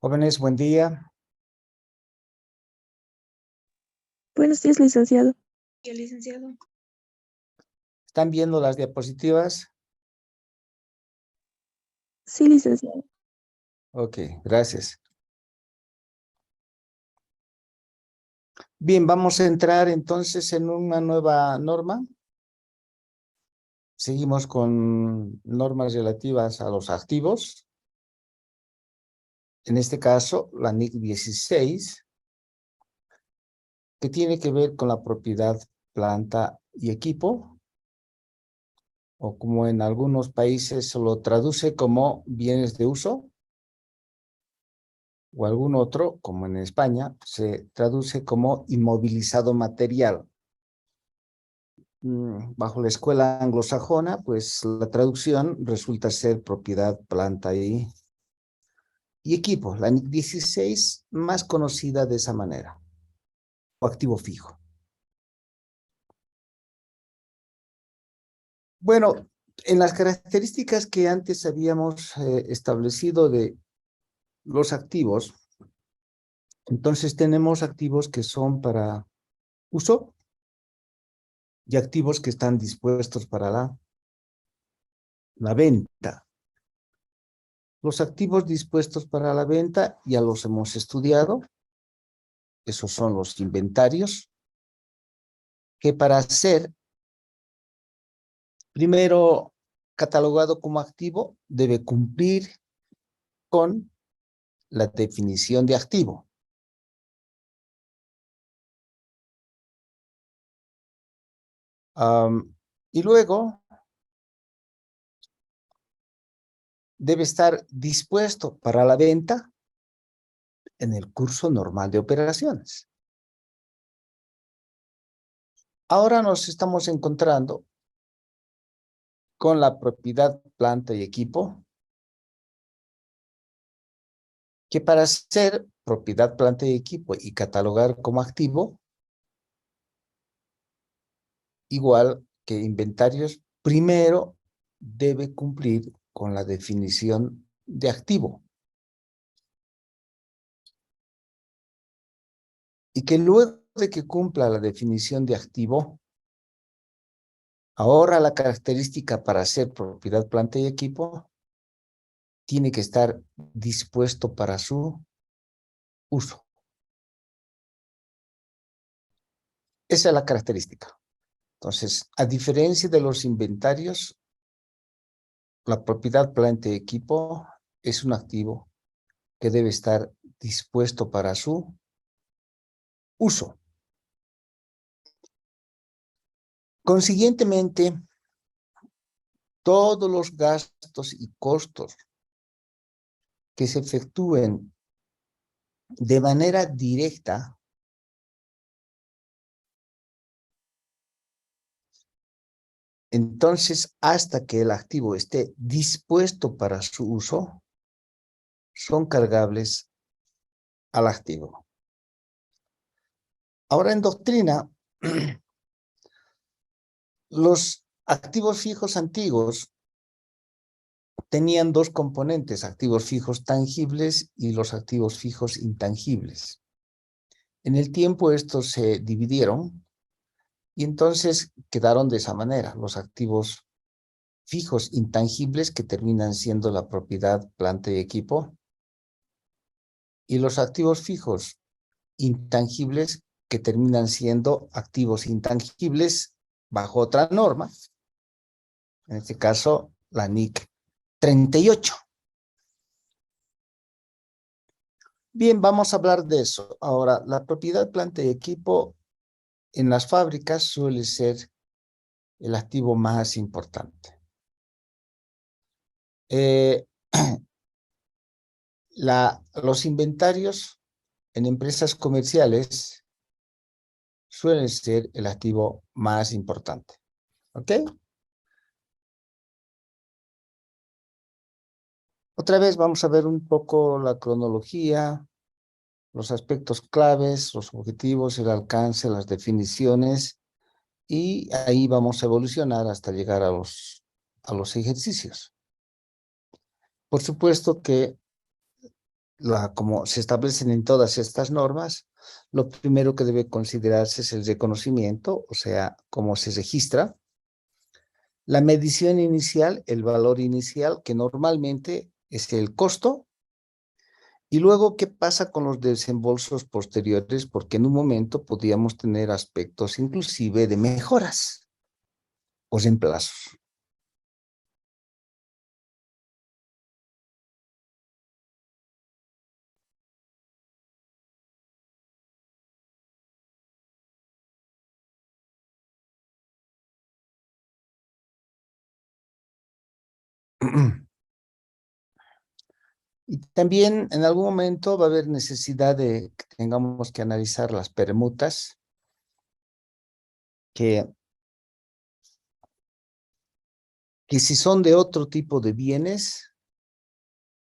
Jóvenes, buen día. Buenos días, licenciado. Y el licenciado. ¿Están viendo las diapositivas? Sí, licenciado. Ok, gracias. Bien, vamos a entrar entonces en una nueva norma. Seguimos con normas relativas a los activos. En este caso, la NIC 16, que tiene que ver con la propiedad, planta y equipo, o como en algunos países se lo traduce como bienes de uso, o algún otro, como en España, se traduce como inmovilizado material. Bajo la escuela anglosajona, pues la traducción resulta ser propiedad, planta y equipo. La NIC 16, más conocida de esa manera, o activo fijo. Bueno, en las características que antes habíamos establecido de los activos, entonces tenemos activos que son para uso y activos que están dispuestos para la venta. Los activos dispuestos para la venta ya los hemos estudiado. Esos son los inventarios, que para ser primero catalogado como activo debe cumplir con la definición de activo. Y luego debe estar dispuesto para la venta en el curso normal de operaciones. Ahora nos estamos encontrando con la propiedad, planta y equipo, que para ser propiedad, planta y equipo y catalogar como activo, igual que inventarios, primero debe cumplir con la definición de activo. Y que luego de que cumpla la definición de activo, ahora la característica para ser propiedad, planta y equipo tiene que estar dispuesto para su uso. Esa es la característica. Entonces, a diferencia de los inventarios, la propiedad, planta y equipo es un activo que debe estar dispuesto para su uso. Consiguientemente, todos los gastos y costos que se efectúen de manera directa entonces, hasta que el activo esté dispuesto para su uso, son cargables al activo. Ahora en doctrina, los activos fijos antiguos tenían dos componentes, activos fijos tangibles y los activos fijos intangibles. En el tiempo estos se dividieron y entonces quedaron de esa manera, los activos fijos intangibles que terminan siendo la propiedad, planta y equipo, y los activos fijos intangibles que terminan siendo activos intangibles bajo otra norma, en este caso la NIC 38. Bien, vamos a hablar de eso. Ahora, la propiedad, planta y equipo en las fábricas suele ser el activo más importante. Los inventarios en empresas comerciales suelen ser el activo más importante. ¿Ok? Otra vez vamos a ver un poco la cronología, los aspectos claves, los objetivos, el alcance, las definiciones, y ahí vamos a evolucionar hasta llegar a los ejercicios. Por supuesto que como se establecen en todas estas normas, lo primero que debe considerarse es el reconocimiento, o sea, cómo se registra. La medición inicial, el valor inicial, que normalmente es el costo. Y luego, ¿qué pasa con los desembolsos posteriores? Porque en un momento podríamos tener aspectos inclusive de mejoras o reemplazos. Y también en algún momento va a haber necesidad de que tengamos que analizar las permutas, que si son de otro tipo de bienes,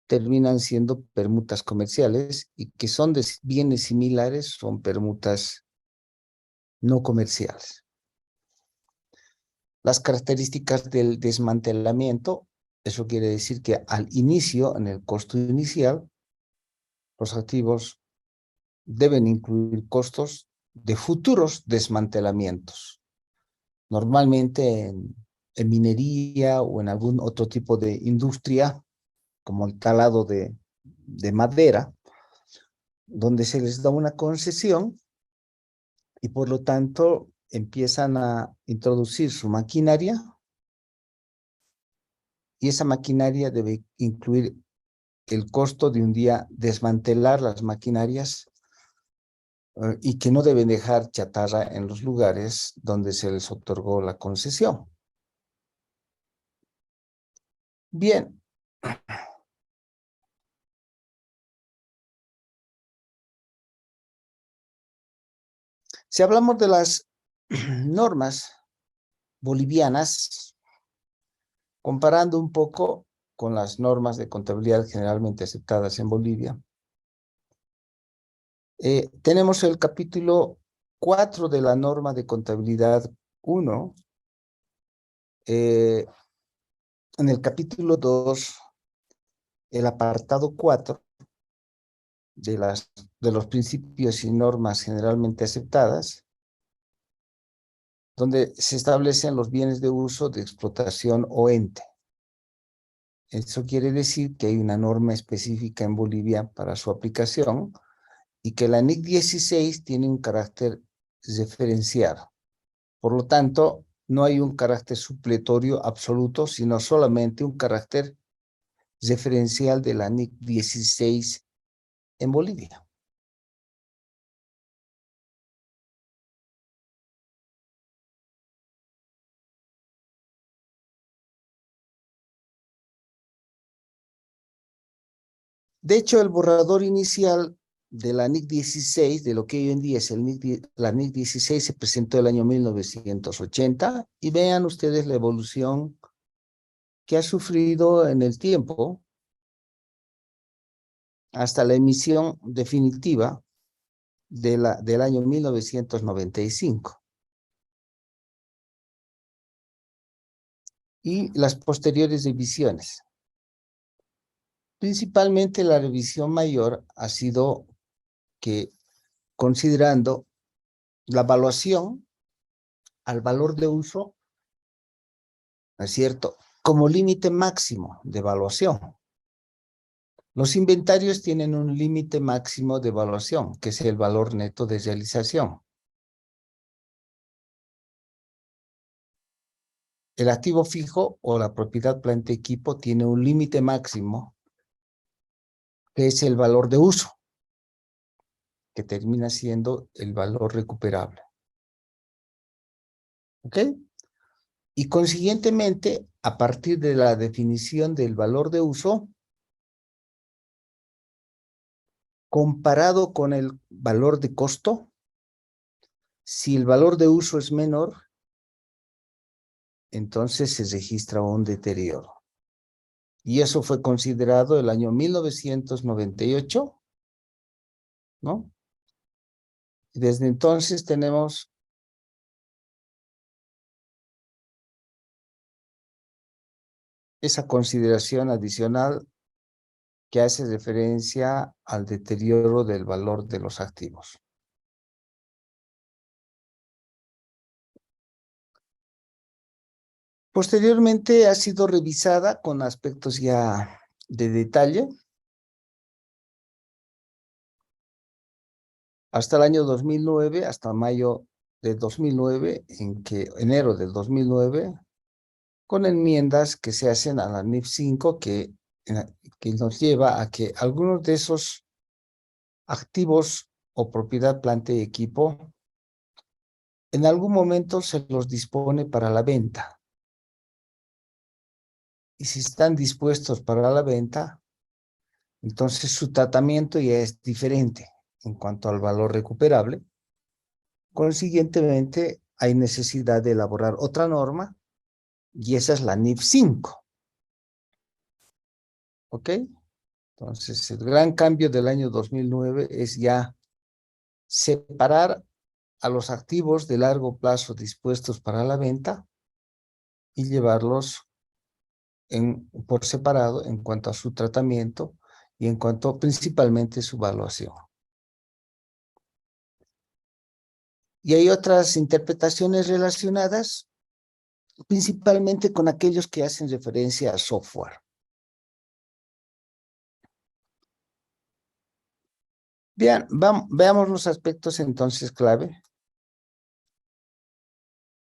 terminan siendo permutas comerciales, y que son de bienes similares, son permutas no comerciales. Las características del desmantelamiento, eso quiere decir que al inicio, en el costo inicial, los activos deben incluir costos de futuros desmantelamientos. Normalmente en minería o en algún otro tipo de industria, como el talado de madera, donde se les da una concesión y por lo tanto empiezan a introducir su maquinaria, y esa maquinaria debe incluir el costo de un día desmantelar las maquinarias, y que no deben dejar chatarra en los lugares donde se les otorgó la concesión. Bien. Si hablamos de las normas bolivianas, comparando un poco con las normas de contabilidad generalmente aceptadas en Bolivia, tenemos el capítulo 4 de la norma de contabilidad 1. En el capítulo 2, el apartado 4 de los principios y normas generalmente aceptadas, donde se establecen los bienes de uso, de explotación o ente. Eso quiere decir que hay una norma específica en Bolivia para su aplicación, y que la NIC 16 tiene un carácter referenciado. Por lo tanto, no hay un carácter supletorio absoluto, sino solamente un carácter referencial de la NIC 16 en Bolivia. De hecho, el borrador inicial de la NIC 16, de lo que hoy en día es la NIC 16, se presentó el año 1980, y vean ustedes la evolución que ha sufrido en el tiempo hasta la emisión definitiva del año 1995. Y las posteriores revisiones. Principalmente la revisión mayor ha sido que, considerando la evaluación al valor de uso, ¿no es cierto?, como límite máximo de evaluación. Los inventarios tienen un límite máximo de evaluación, que es el valor neto de realización. El activo fijo o la propiedad planta equipo tiene un límite máximo, que es el valor de uso, que termina siendo el valor recuperable. ¿Ok? Y consiguientemente, a partir de la definición del valor de uso, comparado con el valor de costo, si el valor de uso es menor, entonces se registra un deterioro. Y eso fue considerado el año 1998, ¿no? Y desde entonces tenemos esa consideración adicional que hace referencia al deterioro del valor de los activos. Posteriormente ha sido revisada con aspectos ya de detalle hasta el año 2009, hasta mayo de 2009, enero del 2009, con enmiendas que se hacen a la NIF 5 que nos lleva a que algunos de esos activos o propiedad, planta y equipo en algún momento se los dispone para la venta. Y si están dispuestos para la venta, entonces su tratamiento ya es diferente en cuanto al valor recuperable. Consiguientemente, hay necesidad de elaborar otra norma y esa es la NIF 5. ¿Ok? Entonces, el gran cambio del año 2009 es ya separar a los activos de largo plazo dispuestos para la venta y llevarlos por separado en cuanto a su tratamiento y en cuanto principalmente su evaluación. Y hay otras interpretaciones relacionadas, principalmente con aquellos que hacen referencia a software. Bien, veamos los aspectos entonces clave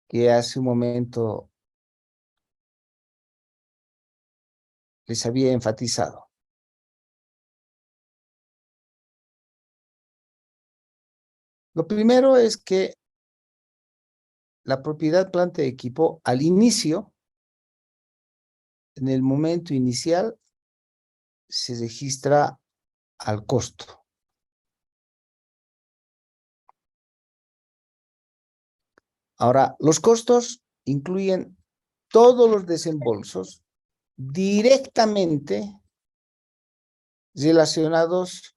que hace un momento les había enfatizado. Lo primero es que la propiedad, planta y equipo al inicio, en el momento inicial, se registra al costo. Ahora, los costos incluyen todos los desembolsos directamente relacionados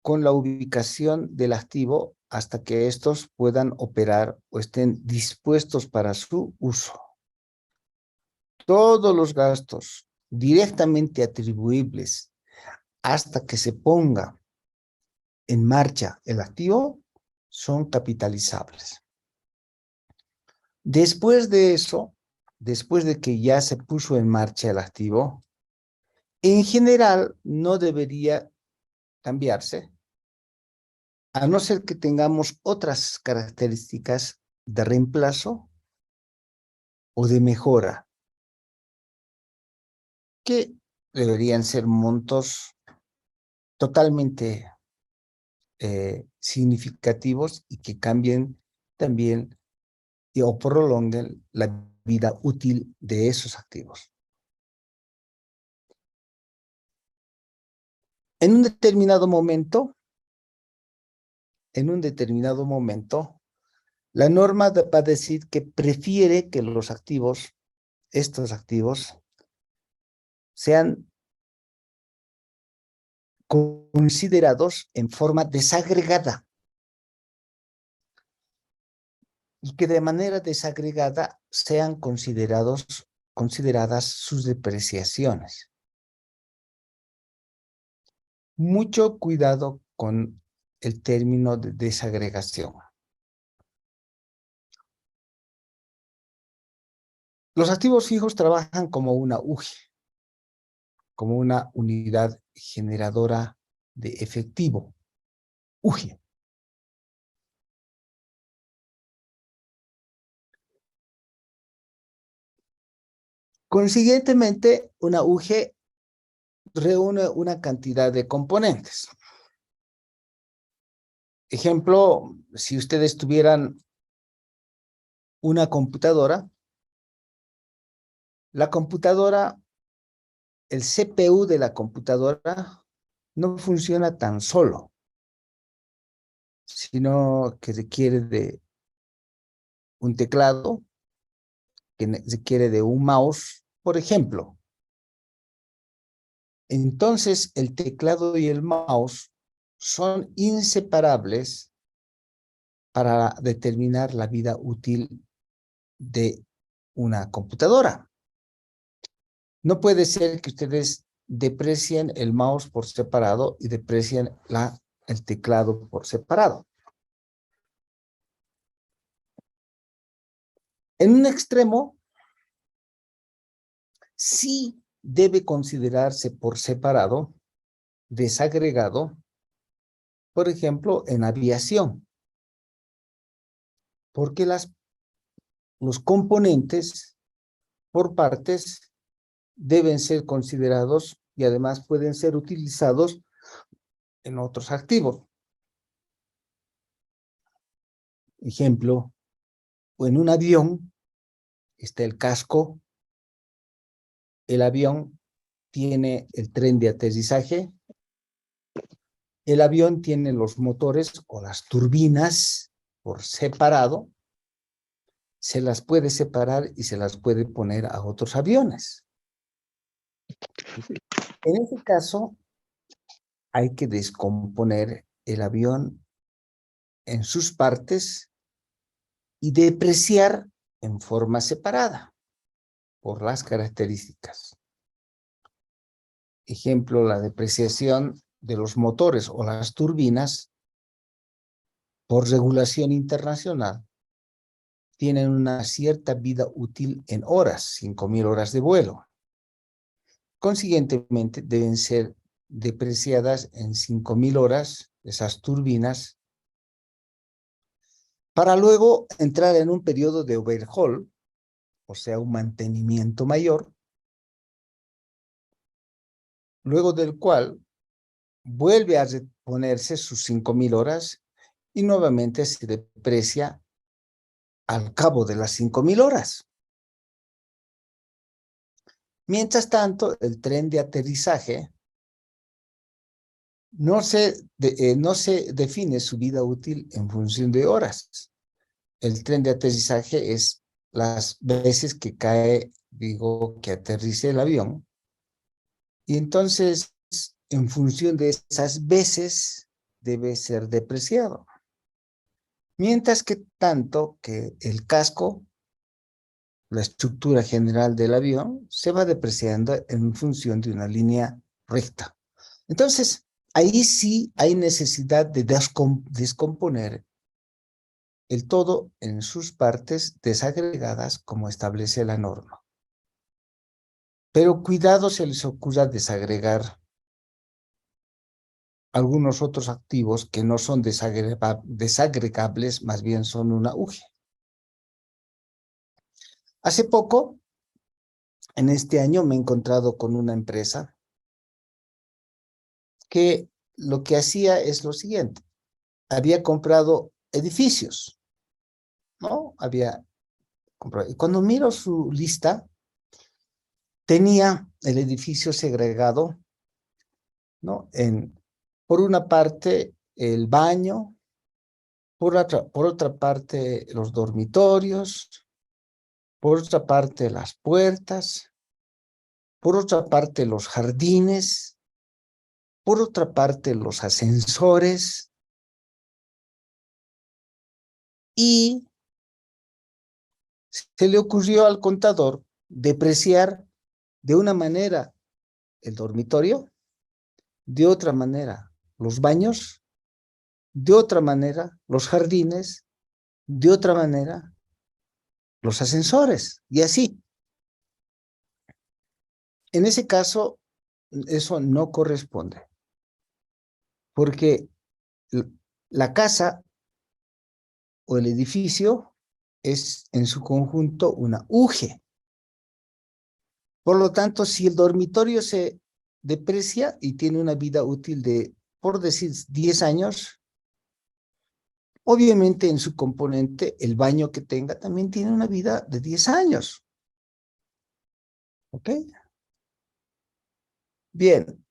con la ubicación del activo hasta que estos puedan operar o estén dispuestos para su uso. Todos los gastos directamente atribuibles hasta que se ponga en marcha el activo son capitalizables. Después de eso, después de que ya se puso en marcha el activo, en general no debería cambiarse, a no ser que tengamos otras características de reemplazo o de mejora, que deberían ser montos totalmente significativos y que cambien también o prolonguen la vida útil de esos activos. En un determinado momento, la norma va a decir que prefiere que los activos, estos activos, sean considerados en forma desagregada y que de manera desagregada sean consideradas sus depreciaciones. Mucho cuidado con el término de desagregación. Los activos fijos trabajan como una UGE, como una unidad generadora de efectivo, UGE. Consiguientemente, una UGE reúne una cantidad de componentes. Ejemplo, si ustedes tuvieran una computadora, la computadora, el CPU de la computadora no funciona tan solo, sino que requiere de un teclado, que requiere de un mouse, por ejemplo. Entonces, el teclado y el mouse son inseparables para determinar la vida útil de una computadora. No puede ser que ustedes deprecian el mouse por separado y deprecian el teclado por separado. En un extremo, sí debe considerarse por separado, desagregado, por ejemplo, en aviación, porque los componentes por partes deben ser considerados y además pueden ser utilizados en otros activos. Ejemplo, en un avión está el casco, el avión tiene el tren de aterrizaje, el avión tiene los motores o las turbinas por separado, se las puede separar y se las puede poner a otros aviones. En ese caso, hay que descomponer el avión en sus partes y depreciar en forma separada por las características. Ejemplo, la depreciación de los motores o las turbinas por regulación internacional tienen una cierta vida útil en horas, 5.000 horas de vuelo. Consiguientemente, deben ser depreciadas en 5.000 horas esas turbinas para luego entrar en un periodo de overhaul, o sea, un mantenimiento mayor, luego del cual vuelve a reponerse sus 5.000 horas y nuevamente se deprecia al cabo de las 5.000 horas. Mientras tanto, el tren de aterrizaje no se define su vida útil en función de horas. El tren de aterrizaje es las veces que que aterrice el avión. Y entonces, en función de esas veces, debe ser depreciado. Mientras que tanto que el casco, la estructura general del avión, se va depreciando en función de una línea recta. Entonces, ahí sí hay necesidad de descomponer el todo en sus partes desagregadas como establece la norma. Pero cuidado se les ocurra desagregar algunos otros activos que no son desagregables, más bien son un auge. Hace poco, en este año, me he encontrado con una empresa que lo que hacía es lo siguiente. Había comprado edificios, ¿no? Y cuando miro su lista, tenía el edificio segregado, ¿no? Por una parte, el baño, por otra parte, los dormitorios, por otra parte, las puertas, por otra parte, los jardines, por otra parte, los ascensores, y se le ocurrió al contador depreciar de una manera el dormitorio, de otra manera los baños, de otra manera los jardines, de otra manera los ascensores, y así. En ese caso, eso no corresponde, porque la casa o el edificio es en su conjunto una UGE. Por lo tanto, si el dormitorio se deprecia y tiene una vida útil de, por decir, 10 años, obviamente en su componente, el baño que tenga también tiene una vida de 10 años. ¿Ok? Bien.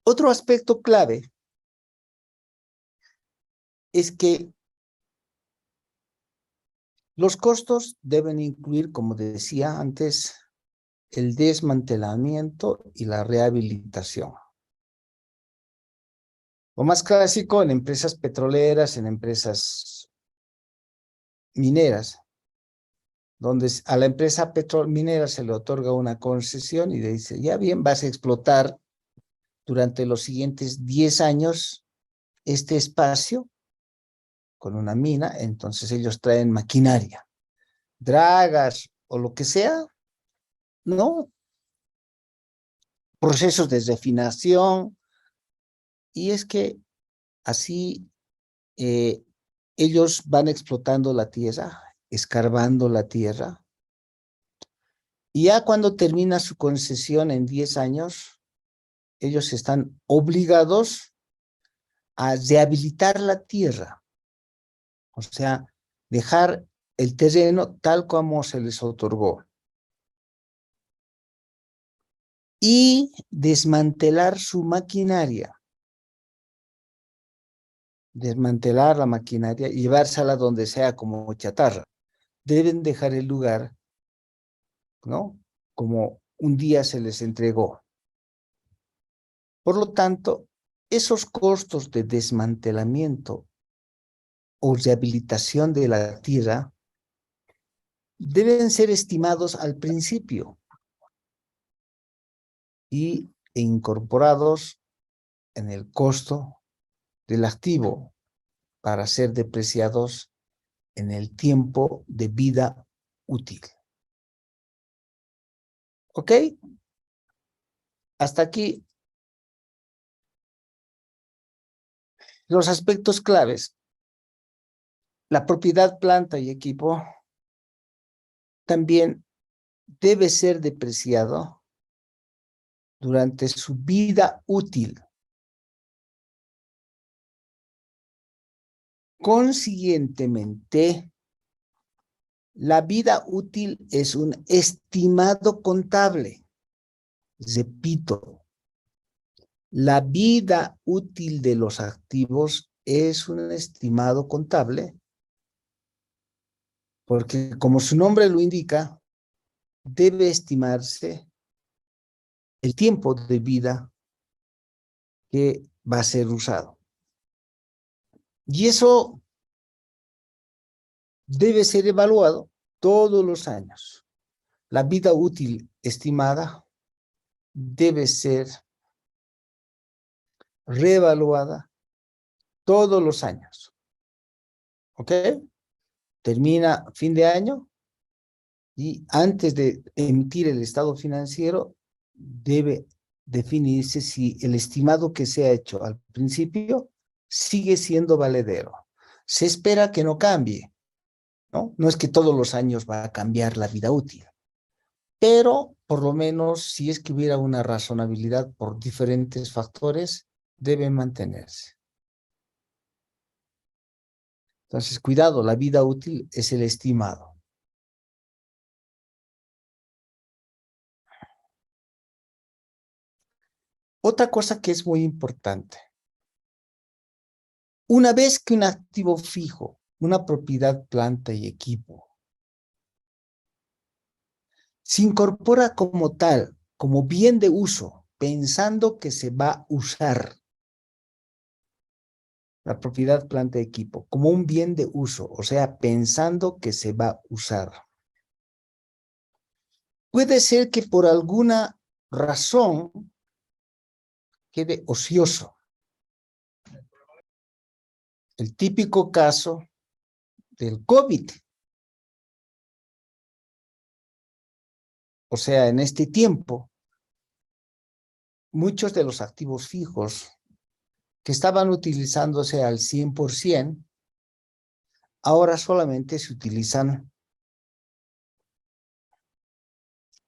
Otro aspecto clave es que los costos deben incluir, como decía antes, el desmantelamiento y la rehabilitación. Lo más clásico en empresas petroleras, en empresas mineras, donde a la empresa petrominera se le otorga una concesión y le dice, ya bien, vas a explotar durante los siguientes 10 años este espacio con una mina, entonces ellos traen maquinaria, dragas o lo que sea, ¿no? Procesos de refinación, y es que así ellos van explotando la tierra, escarbando la tierra, y ya cuando termina su concesión en 10 años, ellos están obligados a rehabilitar la tierra, o sea, dejar el terreno tal como se les otorgó y desmantelar su maquinaria, desmantelar la maquinaria y llevársela donde sea como chatarra. Deben dejar el lugar, ¿no? Como un día se les entregó. Por lo tanto, esos costos de desmantelamiento o rehabilitación de la tierra deben ser estimados al principio e incorporados en el costo del activo para ser depreciados en el tiempo de vida útil. ¿Ok? Hasta aquí los aspectos claves. La propiedad, planta y equipo también debe ser depreciado durante su vida útil. Consiguientemente, la vida útil es un estimado contable. Repito, la vida útil de los activos es un estimado contable porque, como su nombre lo indica, debe estimarse el tiempo de vida que va a ser usado. Y eso debe ser evaluado todos los años. La vida útil estimada debe ser reevaluada todos los años. ¿Ok? Termina fin de año y antes de emitir el estado financiero debe definirse si el estimado que se ha hecho al principio sigue siendo valedero. Se espera que no cambie, ¿no? No es que todos los años va a cambiar la vida útil, pero por lo menos si es que hubiera una razonabilidad por diferentes factores, debe mantenerse. Entonces, cuidado, la vida útil es el estimado. Otra cosa que es muy importante. Una vez que un activo fijo, una propiedad, planta y equipo, se incorpora como tal, como bien de uso, pensando que se va a usar la propiedad, planta y equipo, como un bien de uso, o sea, pensando que se va a usar. Puede ser que por alguna razón quede ocioso. El típico caso del COVID. O sea, en este tiempo, muchos de los activos fijos que estaban utilizándose al 100%, ahora solamente se utilizan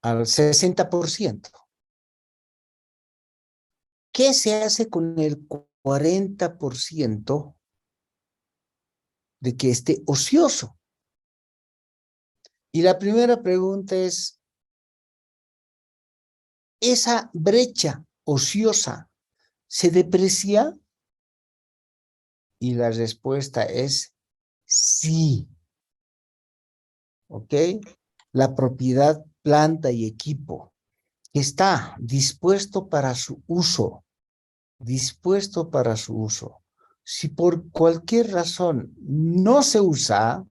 al 60%. ¿Qué se hace con el 40% de que esté ocioso? Y la primera pregunta es, ¿esa brecha ociosa se deprecia? Y la respuesta es sí. ¿Ok? La propiedad, planta y equipo que está dispuesto para su uso, dispuesto para su uso. Si por cualquier razón no se usa,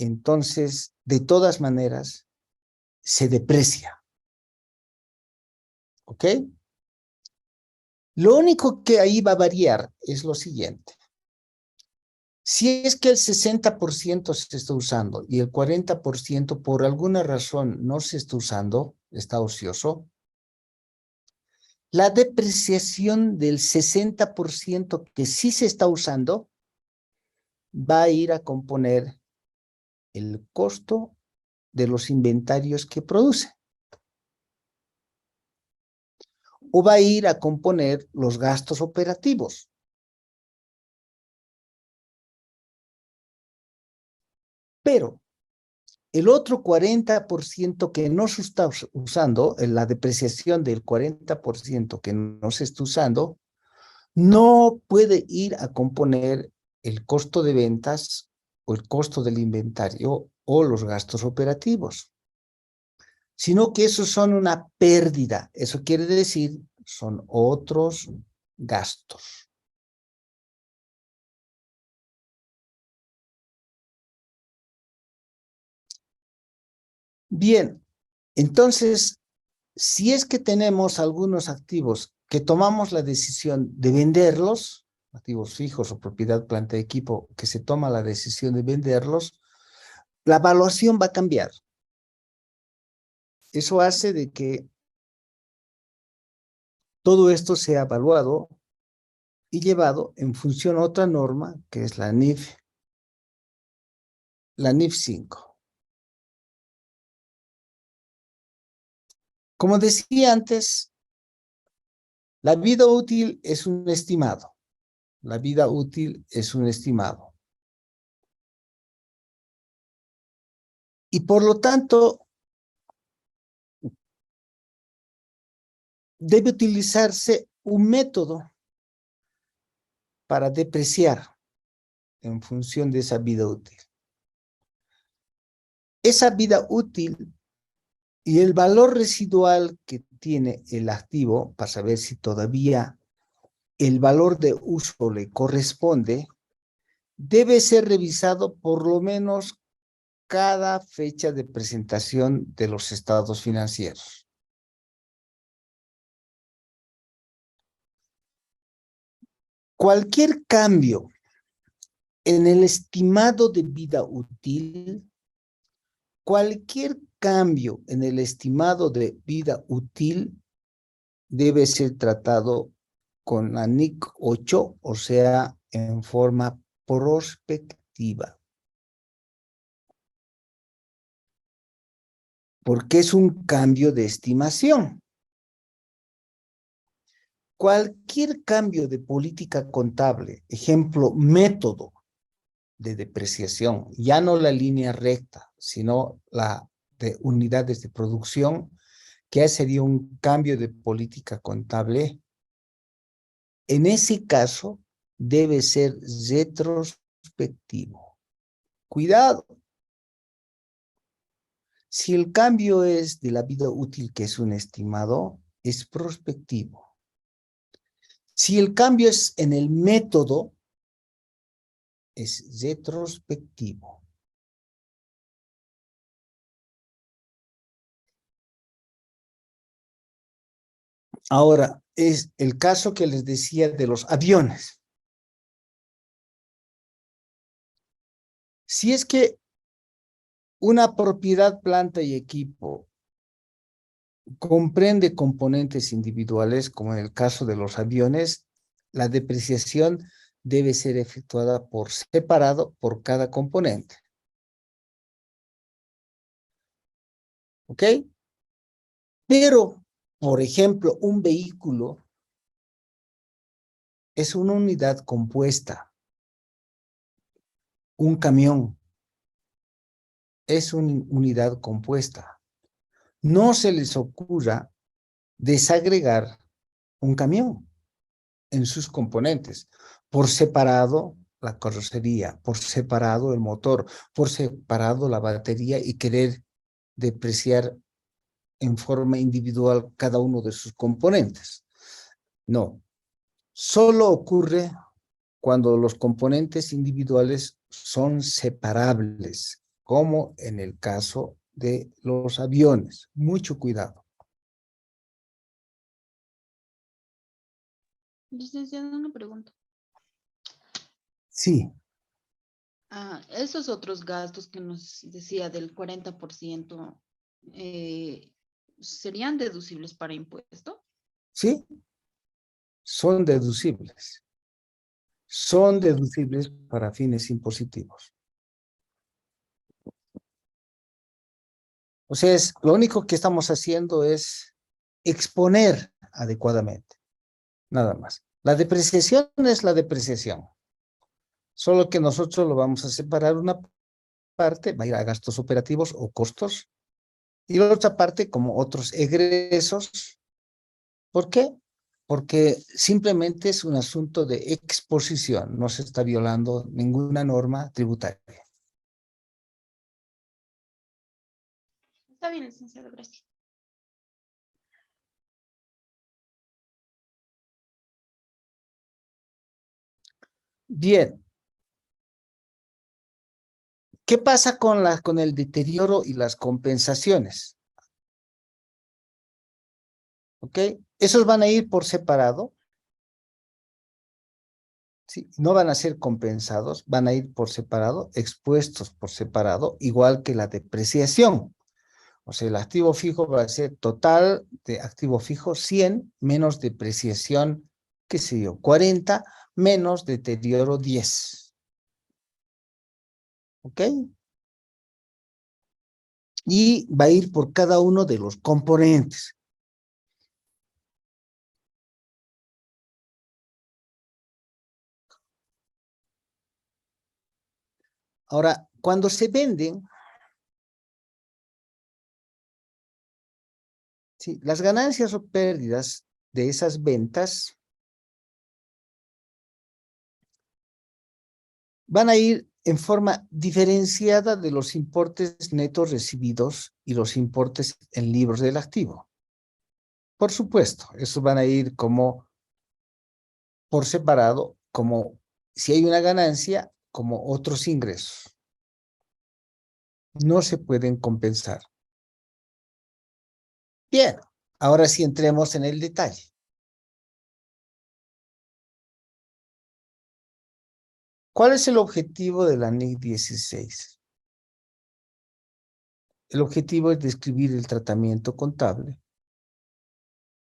entonces, de todas maneras, se deprecia. ¿Ok? Lo único que ahí va a variar es lo siguiente. Si es que el 60% se está usando y el 40% por alguna razón no se está usando, está ocioso, la depreciación del 60% que sí se está usando va a ir a componer el costo de los inventarios que produce. O va a ir a componer los gastos operativos. Pero el otro 40% que no se está usando, la depreciación del 40% que no se está usando, no puede ir a componer el costo de ventas o el costo del inventario o los gastos operativos, sino que esos son una pérdida. Eso quiere decir, son otros gastos. Bien, entonces, si es que tenemos algunos activos que tomamos la decisión de venderlos, activos fijos o propiedad, planta de equipo, que se toma la decisión de venderlos, la evaluación va a cambiar. Eso hace de que todo esto sea evaluado y llevado en función a otra norma, que es la NIF 5. Como decía antes, la vida útil es un estimado. La vida útil es un estimado. Y por lo tanto, debe utilizarse un método para depreciar en función de esa vida útil. Esa vida útil y el valor residual que tiene el activo, para saber si todavía el valor de uso le corresponde, debe ser revisado por lo menos cada fecha de presentación de los estados financieros. Cualquier cambio en el estimado de vida útil, cualquier cambio en el estimado de vida útil debe ser tratado con la NIC 8, o sea, en forma prospectiva. Porque es un cambio de estimación. Cualquier cambio de política contable, ejemplo, método de depreciación, ya no la línea recta, sino la de unidades de producción, que sería un cambio de política contable, en ese caso debe ser retrospectivo. Cuidado. Si el cambio es de la vida útil, que es un estimado, es prospectivo. Si el cambio es en el método, es retrospectivo. Ahora, es el caso que les decía de los aviones. Si es que una propiedad, planta y equipo comprende componentes individuales, como en el caso de los aviones, la depreciación debe ser efectuada por separado por cada componente. ¿Ok? Pero, por ejemplo, un vehículo es una unidad compuesta. Un camión es una unidad compuesta. No se les ocurra desagregar un camión en sus componentes. Por separado la carrocería, por separado el motor, por separado la batería y querer depreciar en forma individual cada uno de sus componentes. No, solo ocurre cuando los componentes individuales son separables, como en el caso de los aviones. Mucho cuidado. Licenciado, una pregunta. Sí, Esos otros gastos que nos decía del 40%, ¿serían deducibles para impuesto? sí, son deducibles. Son deducibles para fines impositivos. O sea, lo único que estamos haciendo es exponer adecuadamente, nada más. La depreciación es la depreciación, solo que nosotros lo vamos a separar una parte, va a ir a gastos operativos o costos, y la otra parte como otros egresos. ¿Por qué? Porque simplemente es un asunto de exposición, no se está violando ninguna norma tributaria. Está bien, licenciado, gracias. Bien. ¿Qué pasa con el deterioro y las compensaciones? ¿Ok? Esos van a ir por separado. ¿Sí? No van a ser compensados, van a ir por separado, expuestos por separado, igual que la depreciación. O sea, el activo fijo va a ser total de activo fijo 100 menos depreciación, qué sé yo, 40 menos deterioro 10. ¿Ok? Y va a ir por cada uno de los componentes. Ahora, cuando se venden, sí, las ganancias o pérdidas de esas ventas van a ir en forma diferenciada de los importes netos recibidos y los importes en libros del activo. Por supuesto, esos van a ir como por separado, como si hay una ganancia, como otros ingresos. No se pueden compensar. Bien, ahora sí entremos en el detalle. ¿Cuál es el objetivo de la NIC 16? El objetivo es describir el tratamiento contable,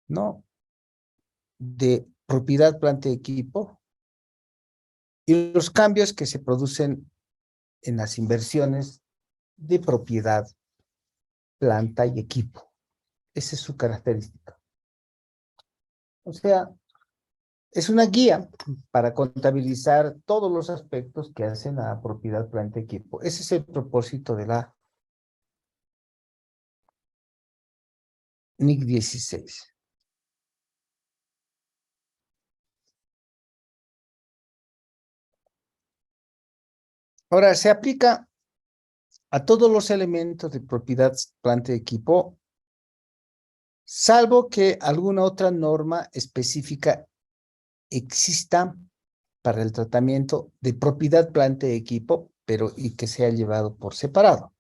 ¿no? De propiedad, planta y equipo y los cambios que se producen en las inversiones de propiedad, planta y equipo. Esa es su característica. O sea, es una guía para contabilizar todos los aspectos que hacen a propiedad, planta y equipo. Ese es el propósito de la NIC 16. Ahora, se aplica a todos los elementos de propiedad, planta y equipo, salvo que alguna otra norma específica exista para el tratamiento de propiedad, planta y equipo, pero y que sea llevado por separado.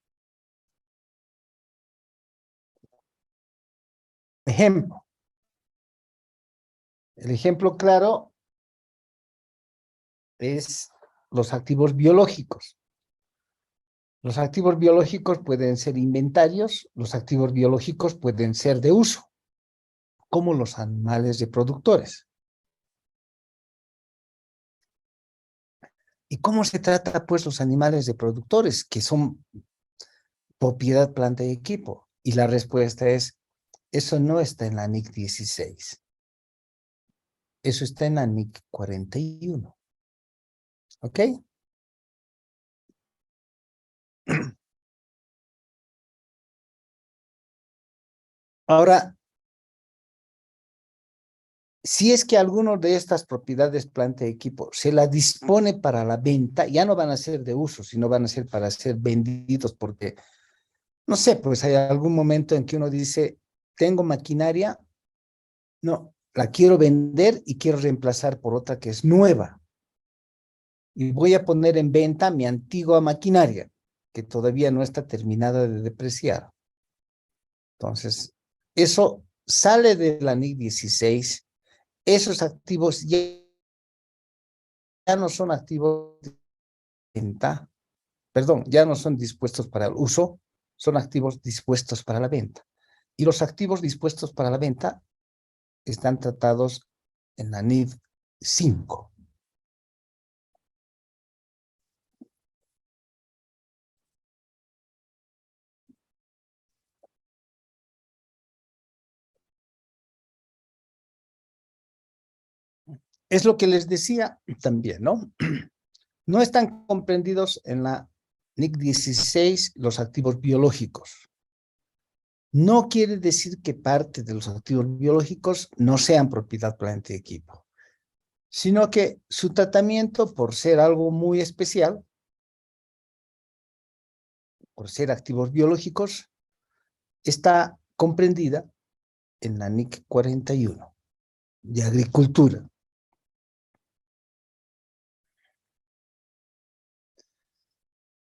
Ejemplo. El ejemplo claro es los activos biológicos. Los activos biológicos pueden ser inventarios, los activos biológicos pueden ser de uso, como los animales reproductores. ¿Y cómo se trata, pues, los animales reproductores, que son propiedad, planta y equipo? Y la respuesta es, eso no está en la NIC 16. Eso está en la NIC 41. ¿Ok? Ahora, si es que alguno de estas propiedades, planta y equipo, se la dispone para la venta, ya no van a ser de uso, sino van a ser para ser vendidos, porque, no sé, pues hay algún momento en que uno dice, tengo maquinaria, no, la quiero vender y quiero reemplazar por otra que es nueva. Y voy a poner en venta mi antigua maquinaria. que todavía no está terminada de depreciar. Entonces, eso sale de la NIC 16. Esos activos ya no son activos de venta, perdón, ya no son dispuestos para el uso, son activos dispuestos para la venta. Y los activos dispuestos para la venta están tratados en la NID 5. Es lo que les decía también, ¿no? No están comprendidos en la NIC 16 los activos biológicos. No quiere decir que parte de los activos biológicos no sean propiedad planta y equipo, sino que su tratamiento, por ser algo muy especial, por ser activos biológicos, está comprendida en la NIC 41 de agricultura.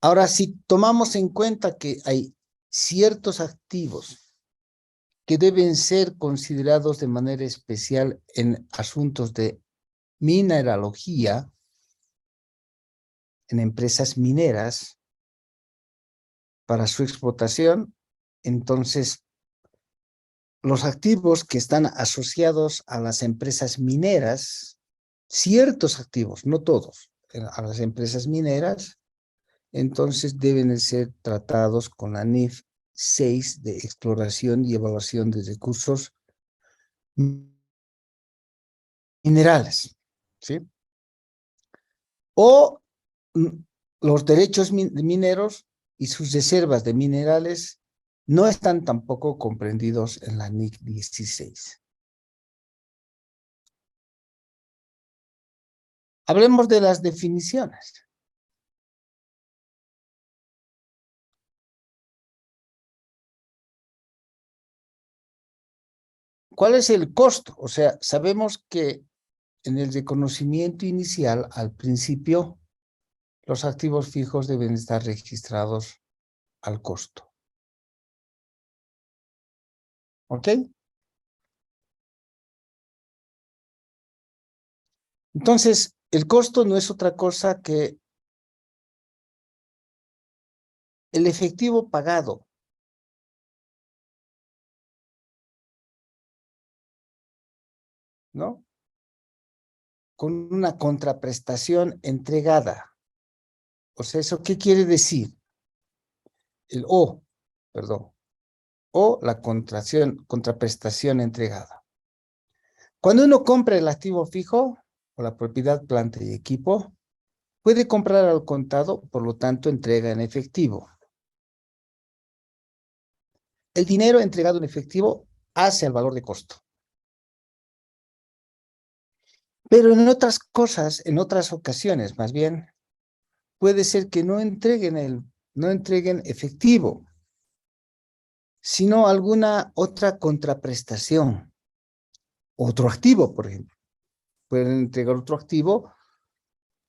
Ahora, si tomamos en cuenta que hay ciertos activos que deben ser considerados de manera especial en asuntos de mineralogía, en empresas mineras, para su explotación, entonces los activos que están asociados a las empresas mineras, ciertos activos, no todos, a las empresas mineras, entonces deben ser tratados con la NIF 6 de exploración y evaluación de recursos minerales, ¿sí? O los derechos mineros y sus reservas de minerales no están tampoco comprendidos en la NIC 16. Hablemos de las definiciones. ¿Cuál es el costo? O sea, sabemos que en el reconocimiento inicial, al principio, los activos fijos deben estar registrados al costo. ¿Ok? Entonces, el costo no es otra cosa que el efectivo pagado. ¿No? Con una contraprestación entregada. O sea, ¿eso qué quiere decir? El O, perdón. O la contraprestación entregada. Cuando uno compra el activo fijo o la propiedad, planta y equipo, puede comprar al contado, por lo tanto, entrega en efectivo. El dinero entregado en efectivo hace el valor de costo. Pero en otras cosas, en otras ocasiones, más bien, puede ser que no entreguen efectivo, sino alguna otra contraprestación. Otro activo, por ejemplo. Pueden entregar otro activo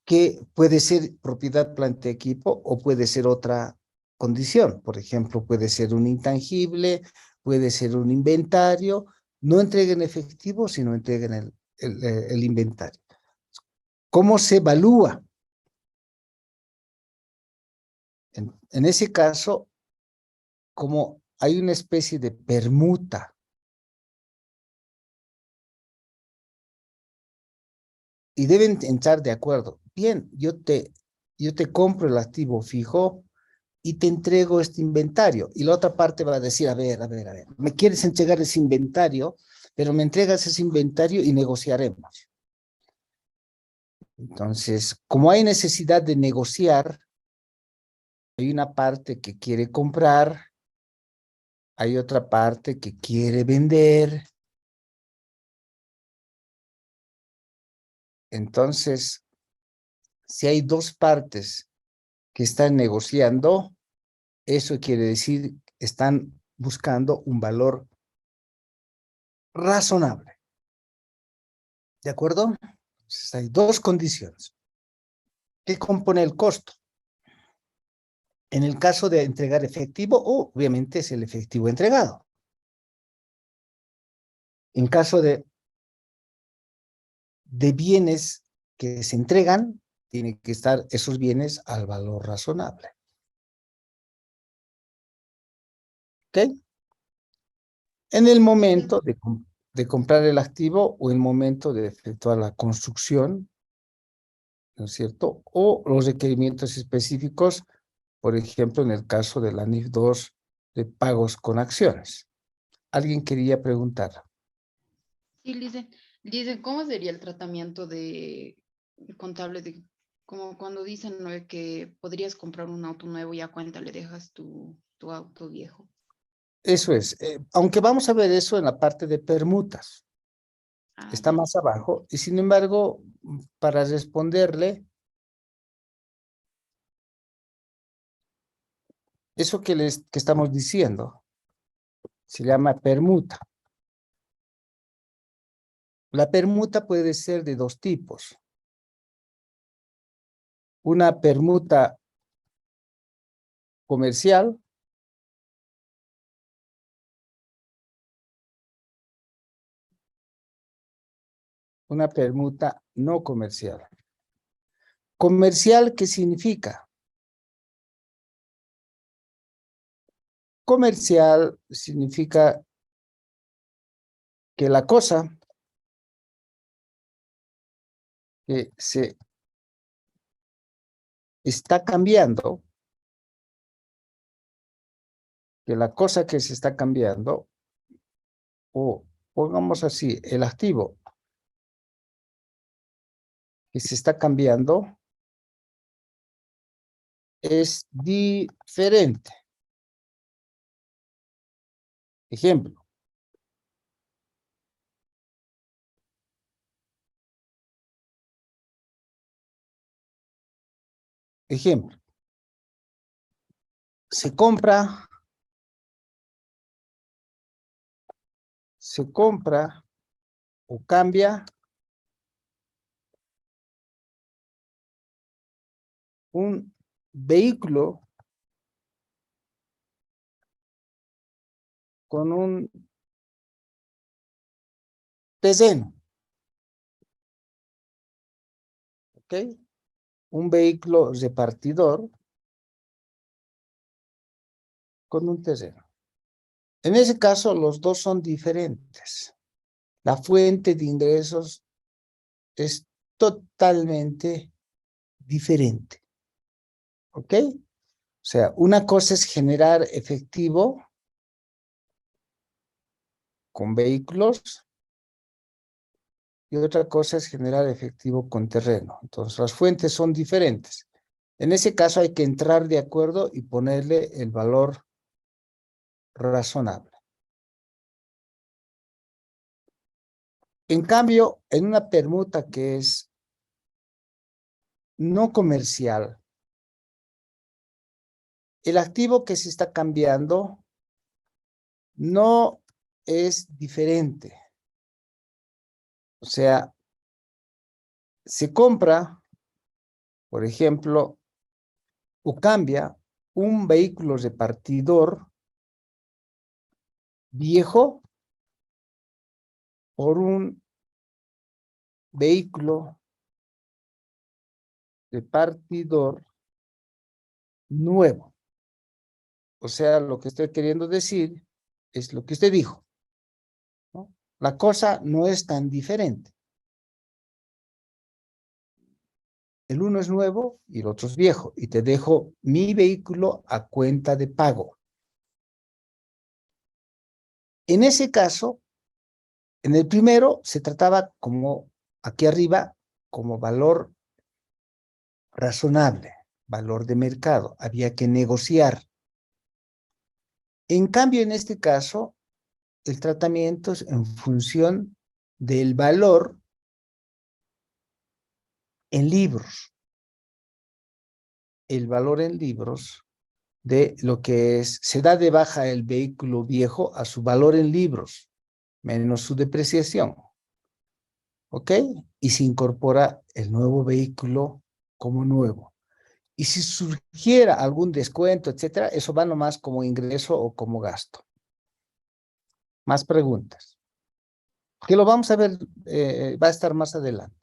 que puede ser propiedad, planta, equipo, o puede ser otra condición. Por ejemplo, puede ser un intangible, puede ser un inventario. No entreguen efectivo, sino entreguen el inventario. ¿Cómo se evalúa? En ese caso, como hay una especie de permuta y deben entrar de acuerdo. Bien, yo te compro el activo fijo y te entrego este inventario. Y la otra parte va a decir, a ver, me quieres entregar ese inventario, pero me entregas ese inventario y negociaremos. Entonces, como hay necesidad de negociar, hay una parte que quiere comprar, hay otra parte que quiere vender. Entonces, si hay dos partes que están negociando, eso quiere decir que están buscando un valor razonable. ¿De acuerdo? Entonces, hay dos condiciones. ¿Qué compone el costo? En el caso de entregar efectivo, obviamente es el efectivo entregado. En caso de bienes que se entregan, tienen que estar esos bienes al valor razonable. ¿Ok? En el momento de comprar el activo o el momento de efectuar la construcción, ¿no es cierto? O los requerimientos específicos, por ejemplo, en el caso de la NIF 2 de pagos con acciones. ¿Alguien quería preguntar? Sí, dice, ¿cómo sería el tratamiento de contable de como cuando dicen, ¿no?, que podrías comprar un auto nuevo y a cuenta le dejas tu auto viejo? Eso es, aunque vamos a ver eso en la parte de permutas, Ah, está ya. más abajo, y sin embargo, para responderle, eso que estamos diciendo, se llama permuta. La permuta puede ser de dos tipos. Una permuta comercial, una permuta no comercial. ¿Comercial qué significa? Comercial significa que la cosa que se está cambiando, que la cosa que se está cambiando, o pongamos así, el activo que se está cambiando es diferente. Ejemplo. Ejemplo. Se compra o cambia un vehículo con un terreno, ¿ok? Un vehículo repartidor con un terreno. En ese caso, los dos son diferentes. La fuente de ingresos es totalmente diferente, ¿ok? O sea, una cosa es generar efectivo con vehículos y otra cosa es generar efectivo con terreno. Entonces, las fuentes son diferentes. En ese caso hay que entrar de acuerdo y ponerle el valor razonable. En cambio, en una permuta que es no comercial, el activo que se está cambiando no es diferente. O sea, se compra, por ejemplo, o cambia un vehículo repartidor viejo por un vehículo repartidor nuevo. O sea, lo que estoy queriendo decir es lo que usted dijo, ¿no? La cosa no es tan diferente. El uno es nuevo y el otro es viejo, y te dejo mi vehículo a cuenta de pago. En ese caso, en el primero se trataba como aquí arriba, como valor razonable, valor de mercado, había que negociar. En cambio, en este caso, el tratamiento es en función del valor en libros. El valor en libros de lo que es, se da de baja el vehículo viejo a su valor en libros, menos su depreciación. ¿Ok? Y se incorpora el nuevo vehículo como nuevo. Y si surgiera algún descuento, etcétera, eso va nomás como ingreso o como gasto. Más preguntas. Que lo vamos a ver, va a estar más adelante.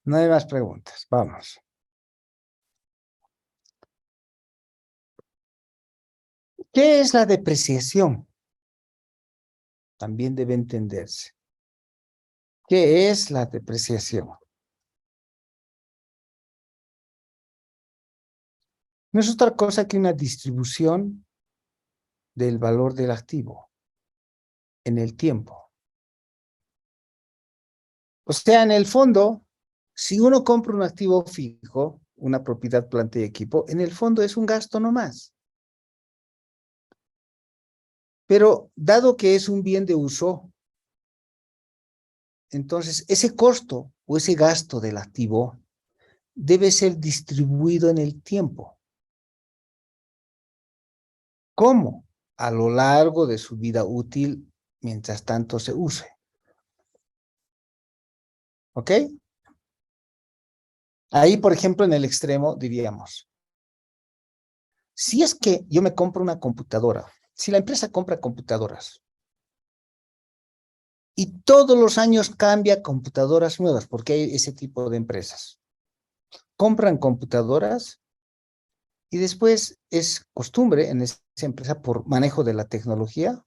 No hay más preguntas. Vamos. ¿Qué es la depreciación? También debe entenderse. ¿Qué es la depreciación? No es otra cosa que una distribución del valor del activo en el tiempo. O sea, en el fondo, si uno compra un activo fijo, una propiedad, planta y equipo, en el fondo es un gasto nomás. Pero dado que es un bien de uso, entonces ese costo o ese gasto del activo debe ser distribuido en el tiempo. ¿Cómo? A lo largo de su vida útil, mientras tanto se use. ¿Ok? Ahí, por ejemplo, en el extremo diríamos, si es que yo me compro una computadora, si la empresa compra computadoras y todos los años cambia computadoras nuevas, porque hay ese tipo de empresas, compran computadoras y después es costumbre en esa empresa por manejo de la tecnología,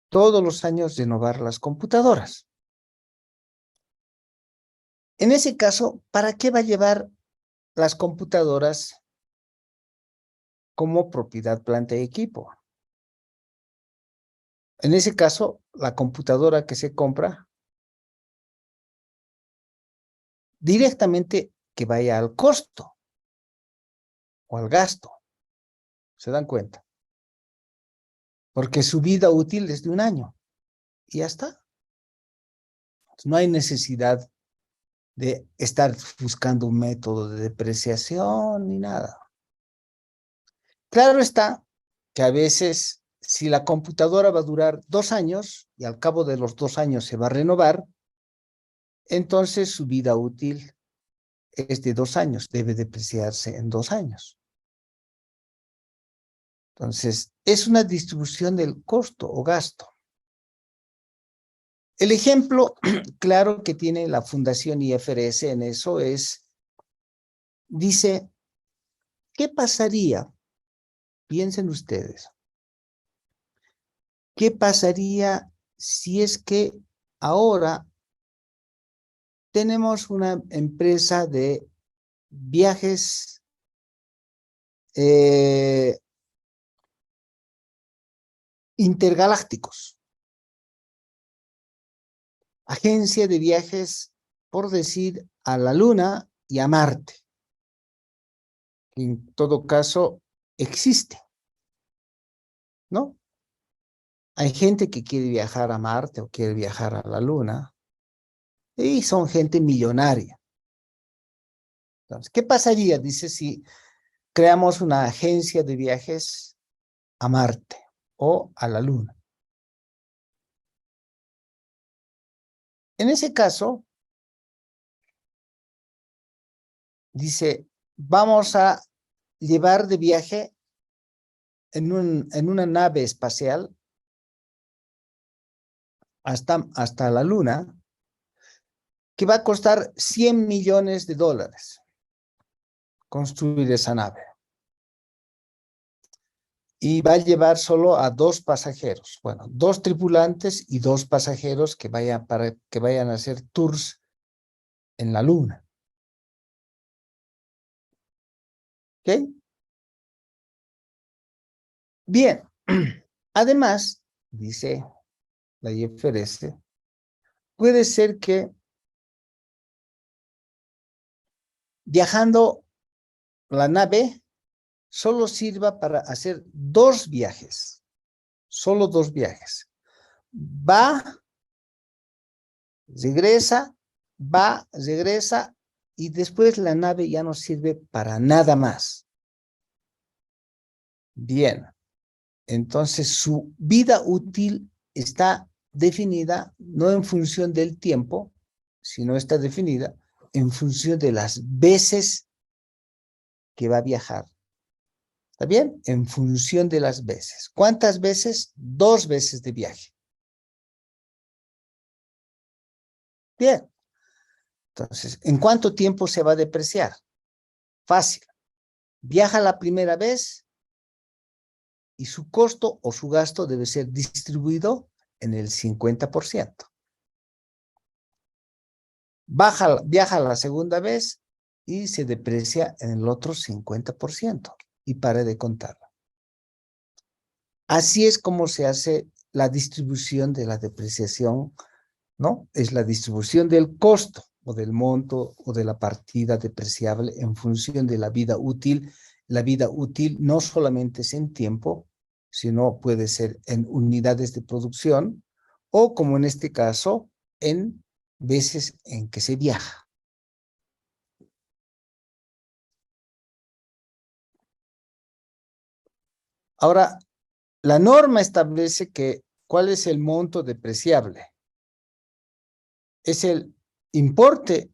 todos los años renovar las computadoras. En ese caso, ¿para qué va a llevar las computadoras como propiedad, planta y equipo? En ese caso, la computadora que se compra directamente que vaya al costo o al gasto. ¿Se dan cuenta? Porque su vida útil es de 1 año y ya está. No hay necesidad de estar buscando un método de depreciación ni nada. Claro está que a veces, si la computadora va a durar 2 años y al cabo de los 2 años se va a renovar, entonces su vida útil es de 2 años, debe depreciarse en 2 años. Entonces, es una distribución del costo o gasto. El ejemplo claro que tiene la Fundación IFRS en eso es, dice, ¿qué pasaría? Piensen ustedes, ¿qué pasaría si es que ahora tenemos una empresa de viajes intergalácticos? Agencia de viajes, por decir, a la Luna y a Marte. En todo caso, existe, ¿no? Hay gente que quiere viajar a Marte o quiere viajar a la Luna y son gente millonaria. Entonces, ¿qué pasaría, dice, si creamos una agencia de viajes a Marte o a la Luna? En ese caso, dice, vamos a llevar de viaje en una nave espacial hasta la Luna, que va a costar $100 millones construir esa nave. Y va a llevar solo a 2 pasajeros, bueno, 2 tripulantes y 2 pasajeros que vayan a hacer tours en la Luna. ¿Ok? Bien, además, dice la IFRS, puede ser que viajando la nave solo sirva para hacer 2 viajes. Solo 2 viajes. Va, regresa, y después la nave ya no sirve para nada más. Bien, entonces su vida útil está definida no en función del tiempo, sino está definida en función de las veces que va a viajar. ¿Está bien? En función de las veces. ¿Cuántas veces? 2 veces de viaje. Bien. Entonces, ¿en cuánto tiempo se va a depreciar? Fácil. Viaja la primera vez y su costo o su gasto debe ser distribuido en el 50%. Viaja la segunda vez y se deprecia en el otro 50% y para de contar. Así es como se hace la distribución de la depreciación, ¿no? Es la distribución del costo o del monto o de la partida depreciable en función de la vida útil. La vida útil no solamente es en tiempo, sino puede ser en unidades de producción o, como en este caso, en veces en que se viaja. Ahora, la norma establece que ¿cuál es el monto depreciable? Es el importe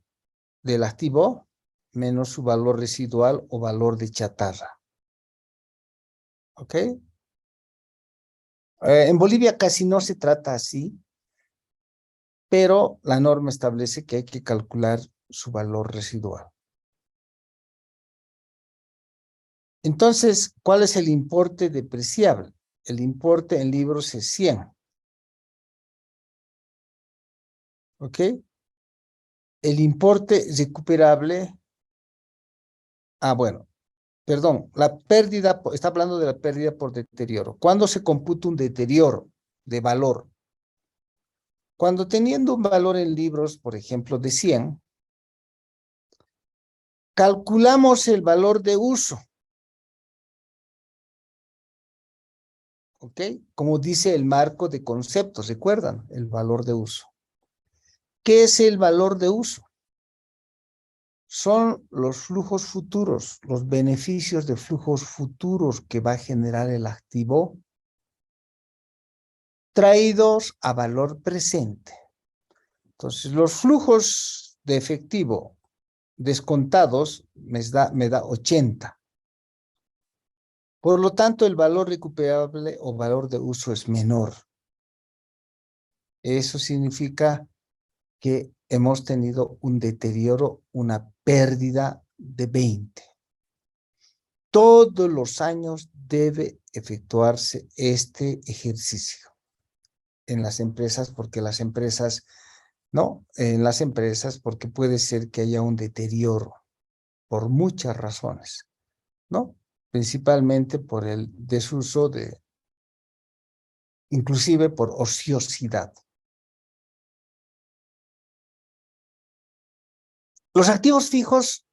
del activo menos su valor residual o valor de chatarra. ¿Ok? En Bolivia casi no se trata así, pero la norma establece que hay que calcular su valor residual. Entonces, ¿cuál es el importe depreciable? El importe en libros es 100. ¿Ok? El importe recuperable, bueno, perdón, la pérdida, está hablando de la pérdida por deterioro. ¿Cuándo se computa un deterioro de valor? Cuando teniendo un valor en libros, por ejemplo, de 100, calculamos el valor de uso. ¿Ok? Como dice el marco de conceptos, ¿recuerdan? El valor de uso. ¿Qué es el valor de uso? Son los flujos futuros, los beneficios de flujos futuros que va a generar el activo traídos a valor presente. Entonces, los flujos de efectivo descontados me da 80. Por lo tanto, el valor recuperable o valor de uso es menor. Eso significa que hemos tenido un deterioro, una pérdida de 20. Todos los años debe efectuarse este ejercicio en las empresas, porque las empresas, ¿no? En las empresas, porque puede ser que haya un deterioro por muchas razones, ¿no? Principalmente por el desuso inclusive por ociosidad. Los activos fijos,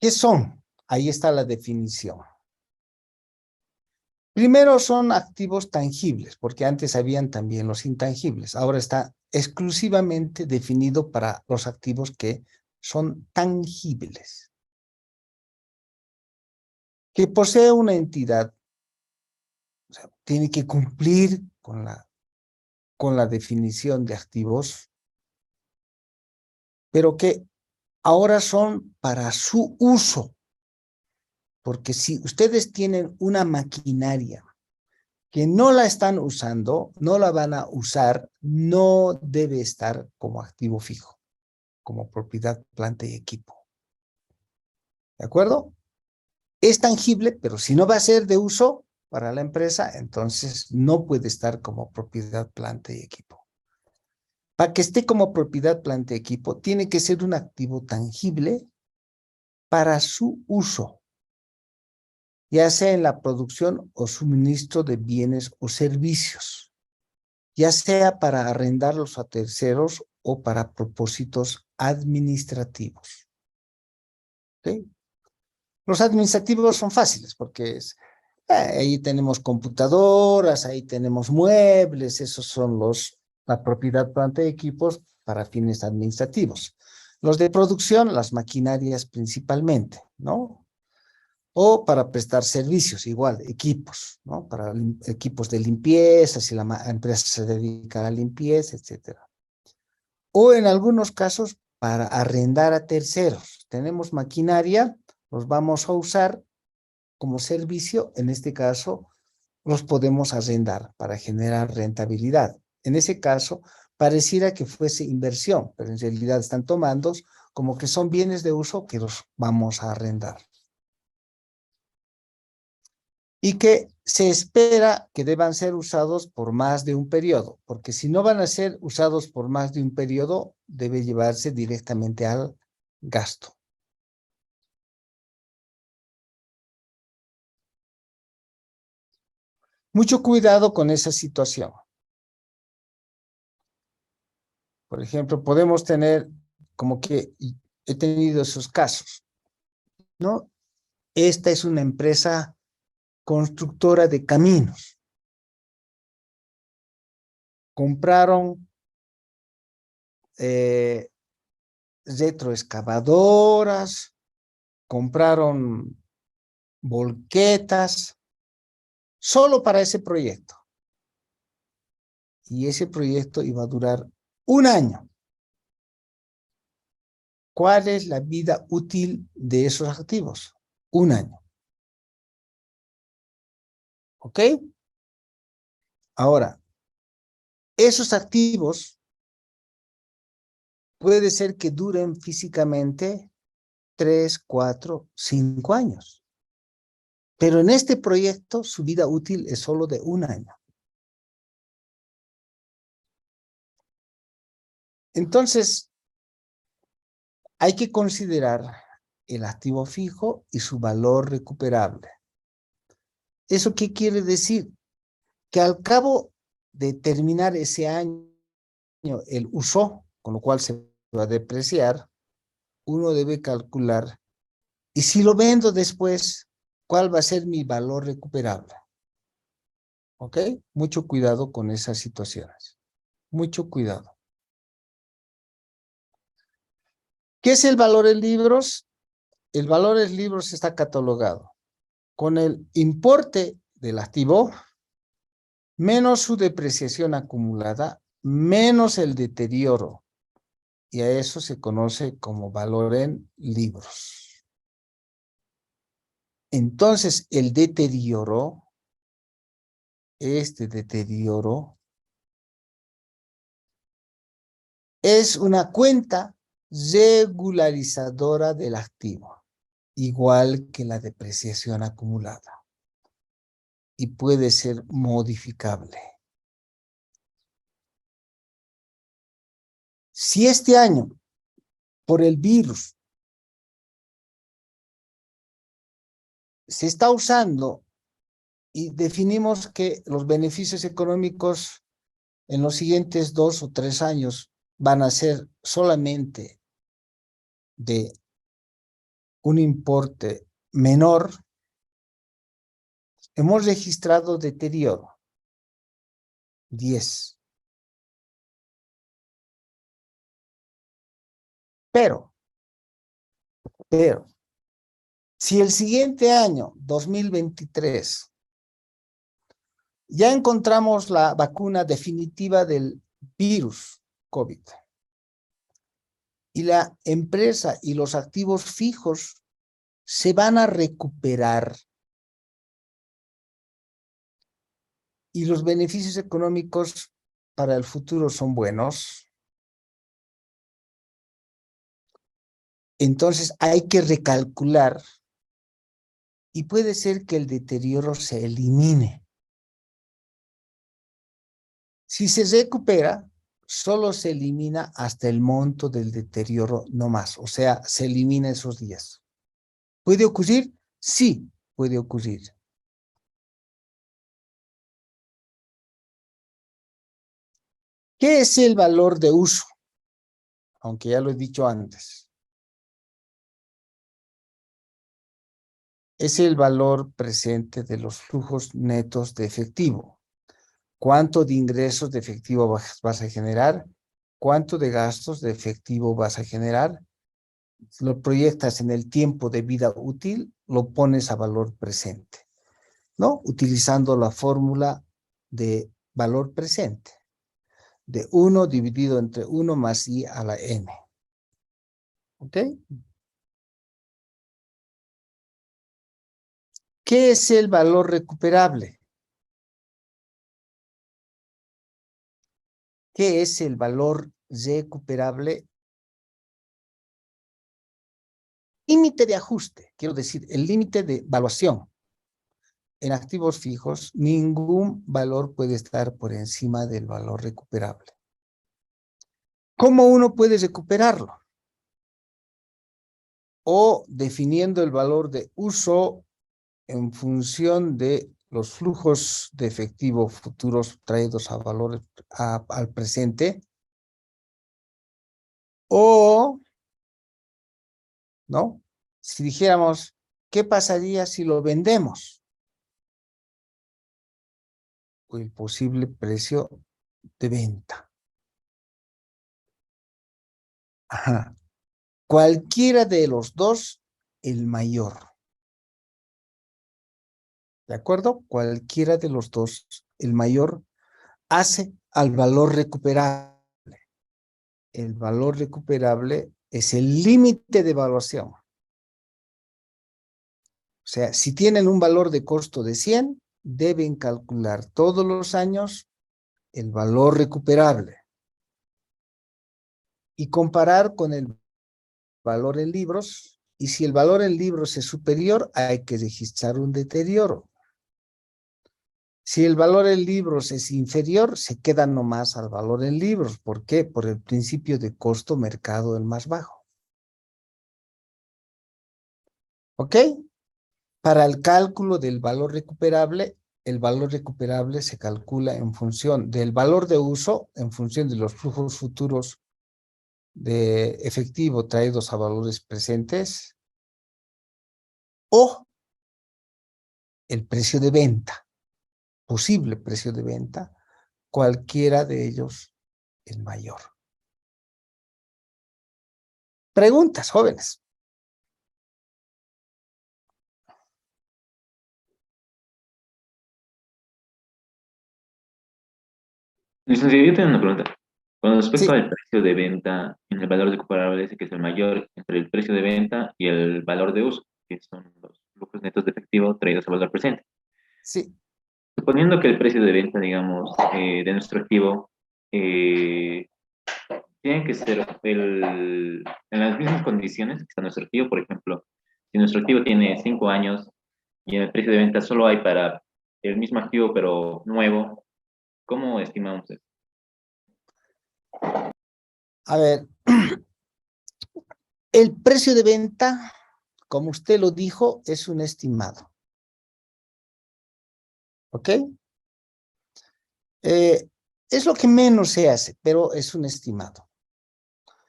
¿qué son? Ahí está la definición. Primero son activos tangibles, porque antes habían también los intangibles. Ahora está exclusivamente definido para los activos que son tangibles. Que posee una entidad, o sea, tiene que cumplir con la definición de activos, pero que ahora son para su uso. Porque si ustedes tienen una maquinaria que no la están usando, no la van a usar, no debe estar como activo fijo, como propiedad, planta y equipo. ¿De acuerdo? Es tangible, pero si no va a ser de uso para la empresa, entonces no puede estar como propiedad, planta y equipo. Para que esté como propiedad, planta y equipo, tiene que ser un activo tangible para su uso, ya sea en la producción o suministro de bienes o servicios, ya sea para arrendarlos a terceros o para propósitos administrativos. ¿Okay? Los administrativos son fáciles porque ahí tenemos computadoras, ahí tenemos muebles, esos son la propiedad, planta y equipos para fines administrativos. Los de producción, las maquinarias principalmente, ¿no? O para prestar servicios, igual, equipos, ¿no? Para equipos de limpieza, si la empresa se dedica a la limpieza, etcétera. O en algunos casos para arrendar a terceros. Tenemos maquinaria, los vamos a usar como servicio, en este caso los podemos arrendar para generar rentabilidad. En ese caso, pareciera que fuese inversión, pero en realidad están tomando como que son bienes de uso que los vamos a arrendar. Y que se espera que deban ser usados por más de un periodo, porque si no van a ser usados por más de un periodo, debe llevarse directamente al gasto. Mucho cuidado con esa situación. Por ejemplo, podemos tener como que he tenido esos casos, ¿no? Esta es una empresa constructora de caminos. Compraron retroexcavadoras, compraron volquetas, solo para ese proyecto. Y ese proyecto iba a durar un año. ¿Cuál es la vida útil de esos activos? Un año. ¿Ok? Ahora, esos activos puede ser que duren físicamente 3, 4, 5 años. Pero en este proyecto su vida útil es solo de un año. Entonces, hay que considerar el activo fijo y su valor recuperable. ¿Eso qué quiere decir? Que al cabo de terminar ese año el uso, con lo cual se va a depreciar, uno debe calcular, y si lo vendo después, ¿cuál va a ser mi valor recuperable? ¿Ok? Mucho cuidado con esas situaciones. Mucho cuidado. ¿Qué es el valor en libros? El valor en libros está catalogado con el importe del activo menos su depreciación acumulada, menos el deterioro. Y a eso se conoce como valor en libros. Entonces, el deterioro, este deterioro, es una cuenta regularizadora del activo, igual que la depreciación acumulada, y puede ser modificable. Si este año, por el virus, se está usando y definimos que los beneficios económicos en los siguientes 2 o 3 años van a ser solamente de un importe menor, hemos registrado deterioro 10. Pero, si el siguiente año, 2023, ya encontramos la vacuna definitiva del virus COVID y la empresa y los activos fijos se van a recuperar y los beneficios económicos para el futuro son buenos, entonces hay que recalcular y puede ser que el deterioro se elimine. Si se recupera, solo se elimina hasta el monto del deterioro, no más. O sea, se elimina esos días. ¿Puede ocurrir? Sí, puede ocurrir. ¿Qué es el valor de uso? Aunque ya lo he dicho antes. es el valor presente de los flujos netos de efectivo. ¿Cuánto de ingresos de efectivo vas a generar? ¿Cuánto de gastos de efectivo vas a generar? Lo proyectas en el tiempo de vida útil, lo pones a valor presente, ¿no? Utilizando la fórmula de valor presente, de 1 dividido entre 1 más I a la N. ¿Ok? ¿Qué es el valor recuperable? ¿Qué es el valor recuperable? Límite de ajuste, quiero decir, el límite de evaluación. En activos fijos, ningún valor puede estar por encima del valor recuperable. ¿Cómo uno puede recuperarlo? O definiendo el valor de uso en función de los flujos de efectivo futuros traídos a valor al presente, o, ¿no? Si dijéramos, ¿qué pasaría si lo vendemos? O el posible precio de venta. Ajá. Cualquiera de los dos, el mayor. ¿De acuerdo? Cualquiera de los dos, el mayor, hace al valor recuperable. El valor recuperable es el límite de evaluación. O sea, si tienen un valor de costo de 100, deben calcular todos los años el valor recuperable y comparar con el valor en libros. Y si el valor en libros es superior, hay que registrar un deterioro. Si el valor en libros es inferior, se queda nomás al valor en libros. ¿Por qué? Por el principio de costo mercado el más bajo. ¿Ok? Para el cálculo del valor recuperable, el valor recuperable se calcula en función del valor de uso, en función de los flujos futuros de efectivo traídos a valores presentes, o el precio de venta, posible precio de venta, cualquiera de ellos el mayor. Preguntas, jóvenes. Licenciado, yo tengo una pregunta. Con respecto Sí, al precio de venta, en el valor recuperable dice que es el mayor entre el precio de venta y el valor de uso, que son los flujos netos de efectivo traídos a valor presente. sí. Suponiendo que el precio de venta, digamos, de nuestro activo eh, tiene que ser en las mismas condiciones que está nuestro activo. Por ejemplo, si nuestro activo tiene 5 años y en el precio de venta solo hay para el mismo activo pero nuevo, ¿cómo estimamos eso? A ver, el precio de venta, como usted lo dijo, es un estimado. ¿Ok? Es lo que menos se hace, pero es un estimado.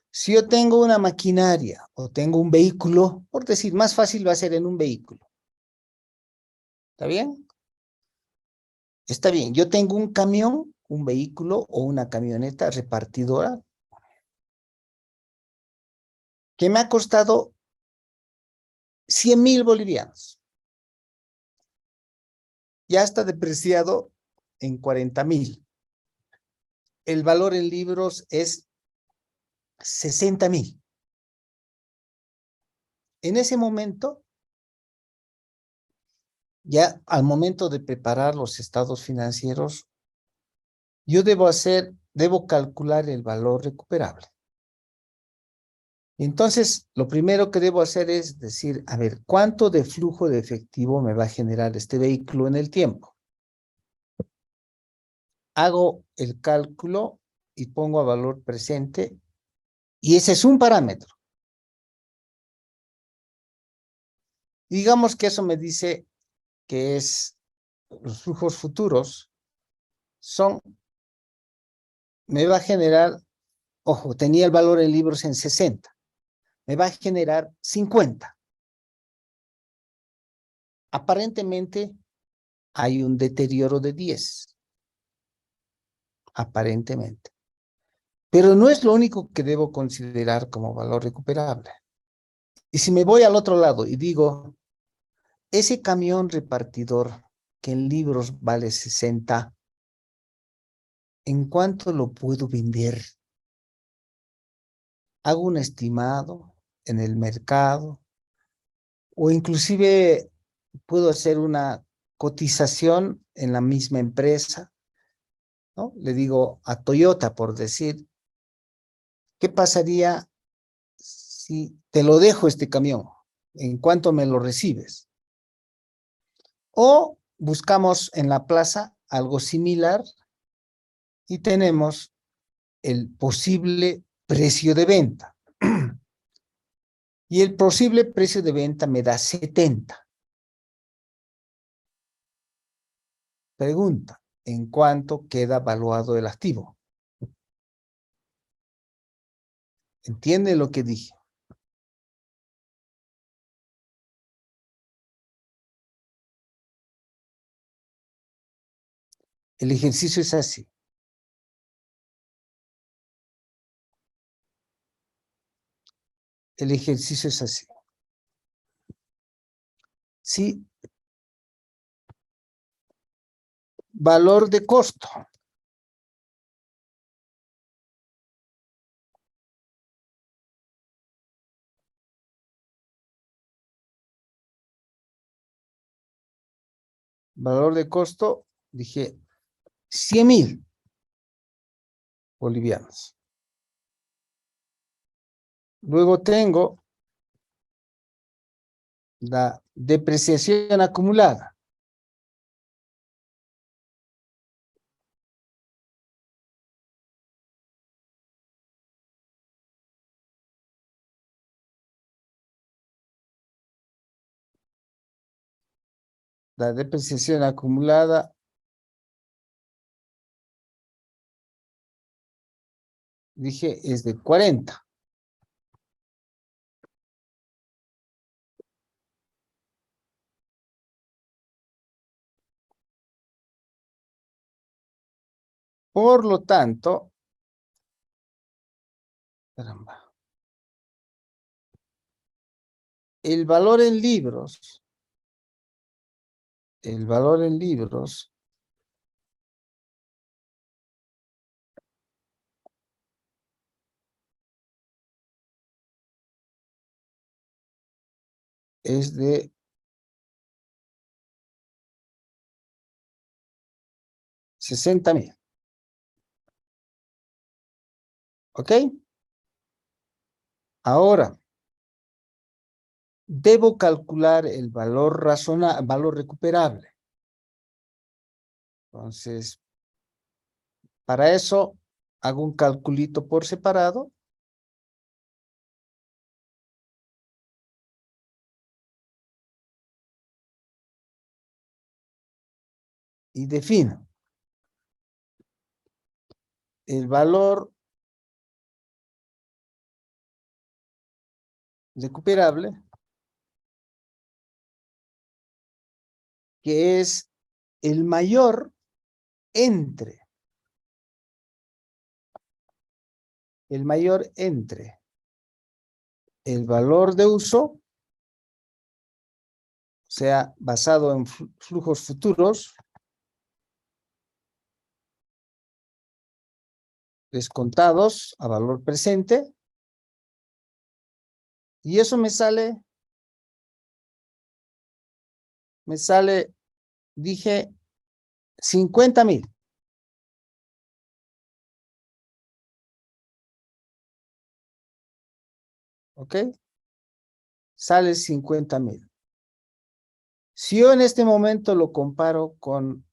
Si yo tengo una maquinaria o tengo un vehículo, por decir, más fácil va a ser en un vehículo. ¿Está bien? Está bien. Yo tengo un camión, un vehículo o una camioneta repartidora que me ha costado 100,000 bolivianos. Ya está depreciado en 40,000. El valor en libros es 60,000. En ese momento, ya al momento de preparar los estados financieros, yo debo calcular el valor recuperable. Entonces, lo primero que debo hacer es decir, a ver, ¿cuánto de flujo de efectivo me va a generar este vehículo en el tiempo? Hago el cálculo y pongo a valor presente, y ese es un parámetro. Digamos que eso me dice que es los flujos futuros me va a generar, ojo, tenía el valor en libros en 60, me va a generar 50. Aparentemente hay un deterioro de 10. Aparentemente. Pero no es lo único que debo considerar como valor recuperable. Y si me voy al otro lado y digo, ese camión repartidor que en libros vale 60, ¿en cuánto lo puedo vender? Hago un estimado en el mercado o inclusive puedo hacer una cotización en la misma empresa, ¿no? Le digo a Toyota, por decir, ¿qué pasaría si te lo dejo este camión? ¿En cuánto me lo recibes? O buscamos en la plaza algo similar y tenemos el posible precio de venta. Y el posible precio de venta me da 70. Pregunta, ¿en cuánto queda valuado el activo? ¿Entiende lo que dije? El ejercicio es así. El ejercicio es así. Sí. Valor de costo. Valor de costo, dije 100,000 bolivianos. Luego tengo la depreciación acumulada. La depreciación acumulada dije es de 40. Por lo tanto, caramba, el valor en libros es de 60,000. ¿Ok? Ahora, debo calcular el valor valor recuperable. Entonces, para eso hago un calculito por separado. Y defino el valor recuperable, que es el mayor entre el valor de uso, o sea, basado en flujos futuros, descontados a valor presente, y eso me sale, dije, 50,000. ¿Ok? Sale 50,000. Si yo en este momento lo comparo con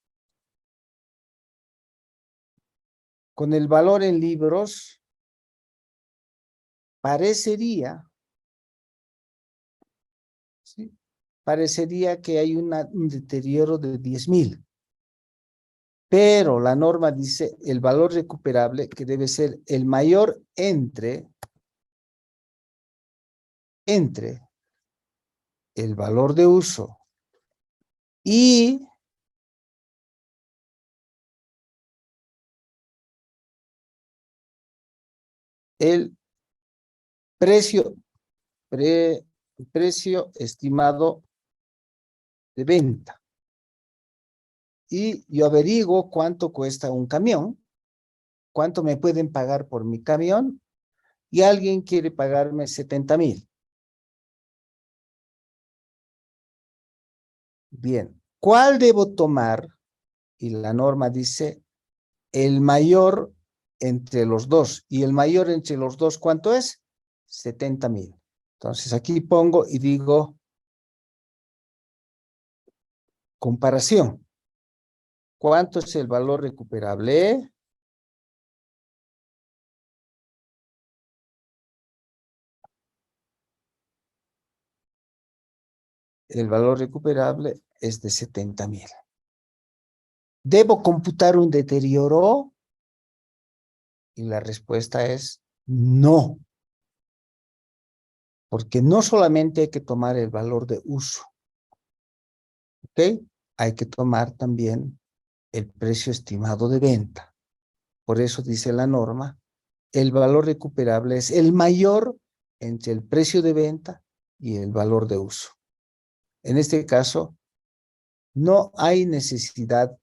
el valor en libros, parecería, ¿sí? Parecería que hay un deterioro de 10,000. Pero la norma dice el valor recuperable que debe ser el mayor entre el valor de uso Y el precio, precio estimado de venta. Y yo averiguo cuánto cuesta un camión, cuánto me pueden pagar por mi camión, y alguien quiere pagarme 70,000. Bien, ¿cuál debo tomar? Y la norma dice el mayor entre los dos. ¿Y el mayor entre los dos cuánto es? 70,000. Entonces aquí pongo y digo comparación. ¿Cuánto es el valor recuperable? El valor recuperable es de 70,000. ¿Debo computar un deterioro? Y la respuesta es no. Porque no solamente hay que tomar el valor de uso, ¿ok? Hay que tomar también el precio estimado de venta. Por eso dice la norma, el valor recuperable es el mayor entre el precio de venta y el valor de uso. En este caso, no hay necesidad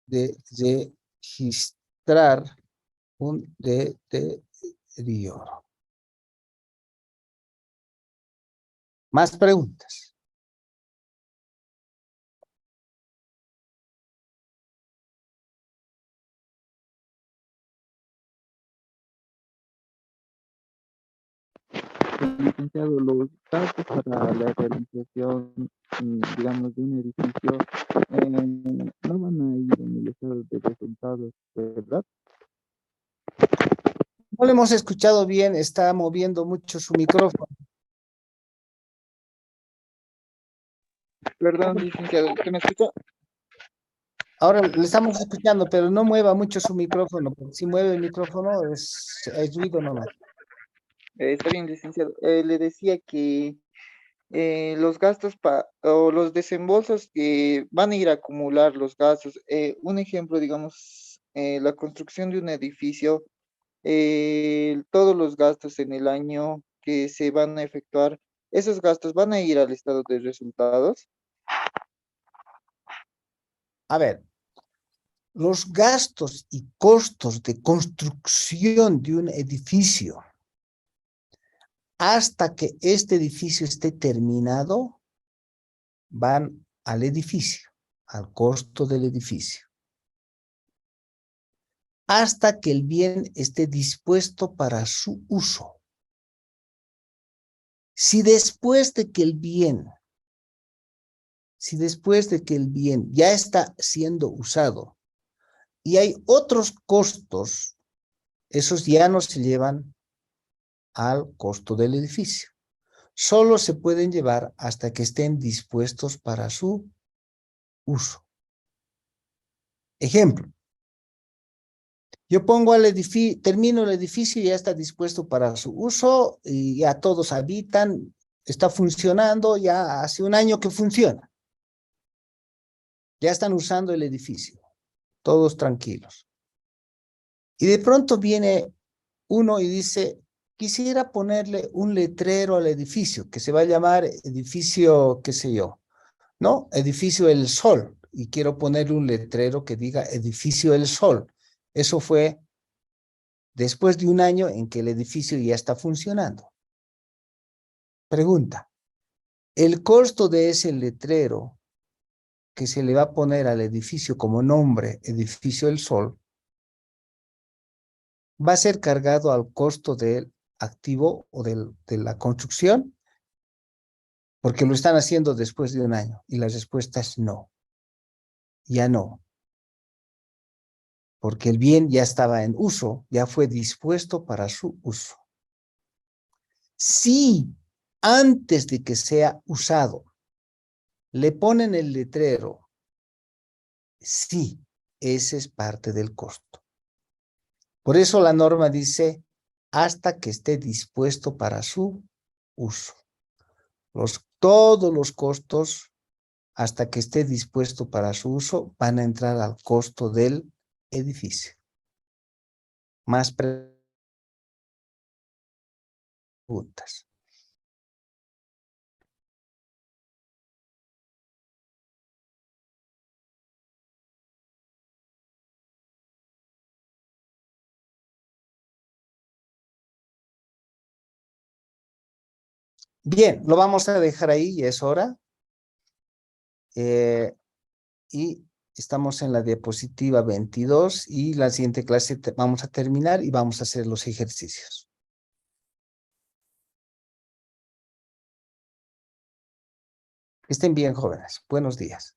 de registrar un deterioro. ¿Más preguntas? Licenciado, los gastos para la realización, digamos, de un edificio no van a ir en el estado de resultados, ¿verdad? No lo hemos escuchado bien, está moviendo mucho su micrófono. Perdón, licenciado, ¿usted me escucha? Ahora le estamos escuchando, pero no mueva mucho su micrófono, porque si mueve el micrófono es ruido nomás. Está bien, licenciado. Le decía que los gastos o los desembolsos que van a ir a acumular los gastos. Un ejemplo, digamos, la construcción de un edificio, todos los gastos en el año que se van a efectuar, esos gastos van a ir al estado de resultados. A ver, los gastos y costos de construcción de un edificio hasta que este edificio esté terminado van al edificio, al costo del edificio, hasta que el bien esté dispuesto para su uso. Si después de que el bien ya está siendo usado y hay otros costos, esos ya no se llevan al costo del edificio. Solo se pueden llevar hasta que estén dispuestos para su uso. Ejemplo, yo pongo al edificio, termino el edificio y ya está dispuesto para su uso y ya todos habitan, está funcionando, ya hace un año que funciona. Ya están usando el edificio, todos tranquilos. Y de pronto viene uno y dice, quisiera ponerle un letrero al edificio, que se va a llamar edificio, qué sé yo, ¿no? Edificio El Sol. Y quiero ponerle un letrero que diga edificio El Sol. Eso fue después de un año en que el edificio ya está funcionando. Pregunta, ¿el costo de ese letrero que se le va a poner al edificio como nombre, edificio El Sol, va a ser cargado al costo del activo o de la construcción? Porque lo están haciendo después de un año. Y la respuesta es no. Ya no. Porque el bien ya estaba en uso, ya fue dispuesto para su uso. Si antes de que sea usado le ponen el letrero, sí, ese es parte del costo. Por eso la norma dice, hasta que esté dispuesto para su uso. Todos los costos, hasta que esté dispuesto para su uso, van a entrar al costo del edificio. Más preguntas. Bien, lo vamos a dejar ahí, ya es hora. Y estamos en la diapositiva 22 y la siguiente clase vamos a terminar y vamos a hacer los ejercicios. Que estén bien, jóvenes. Buenos días.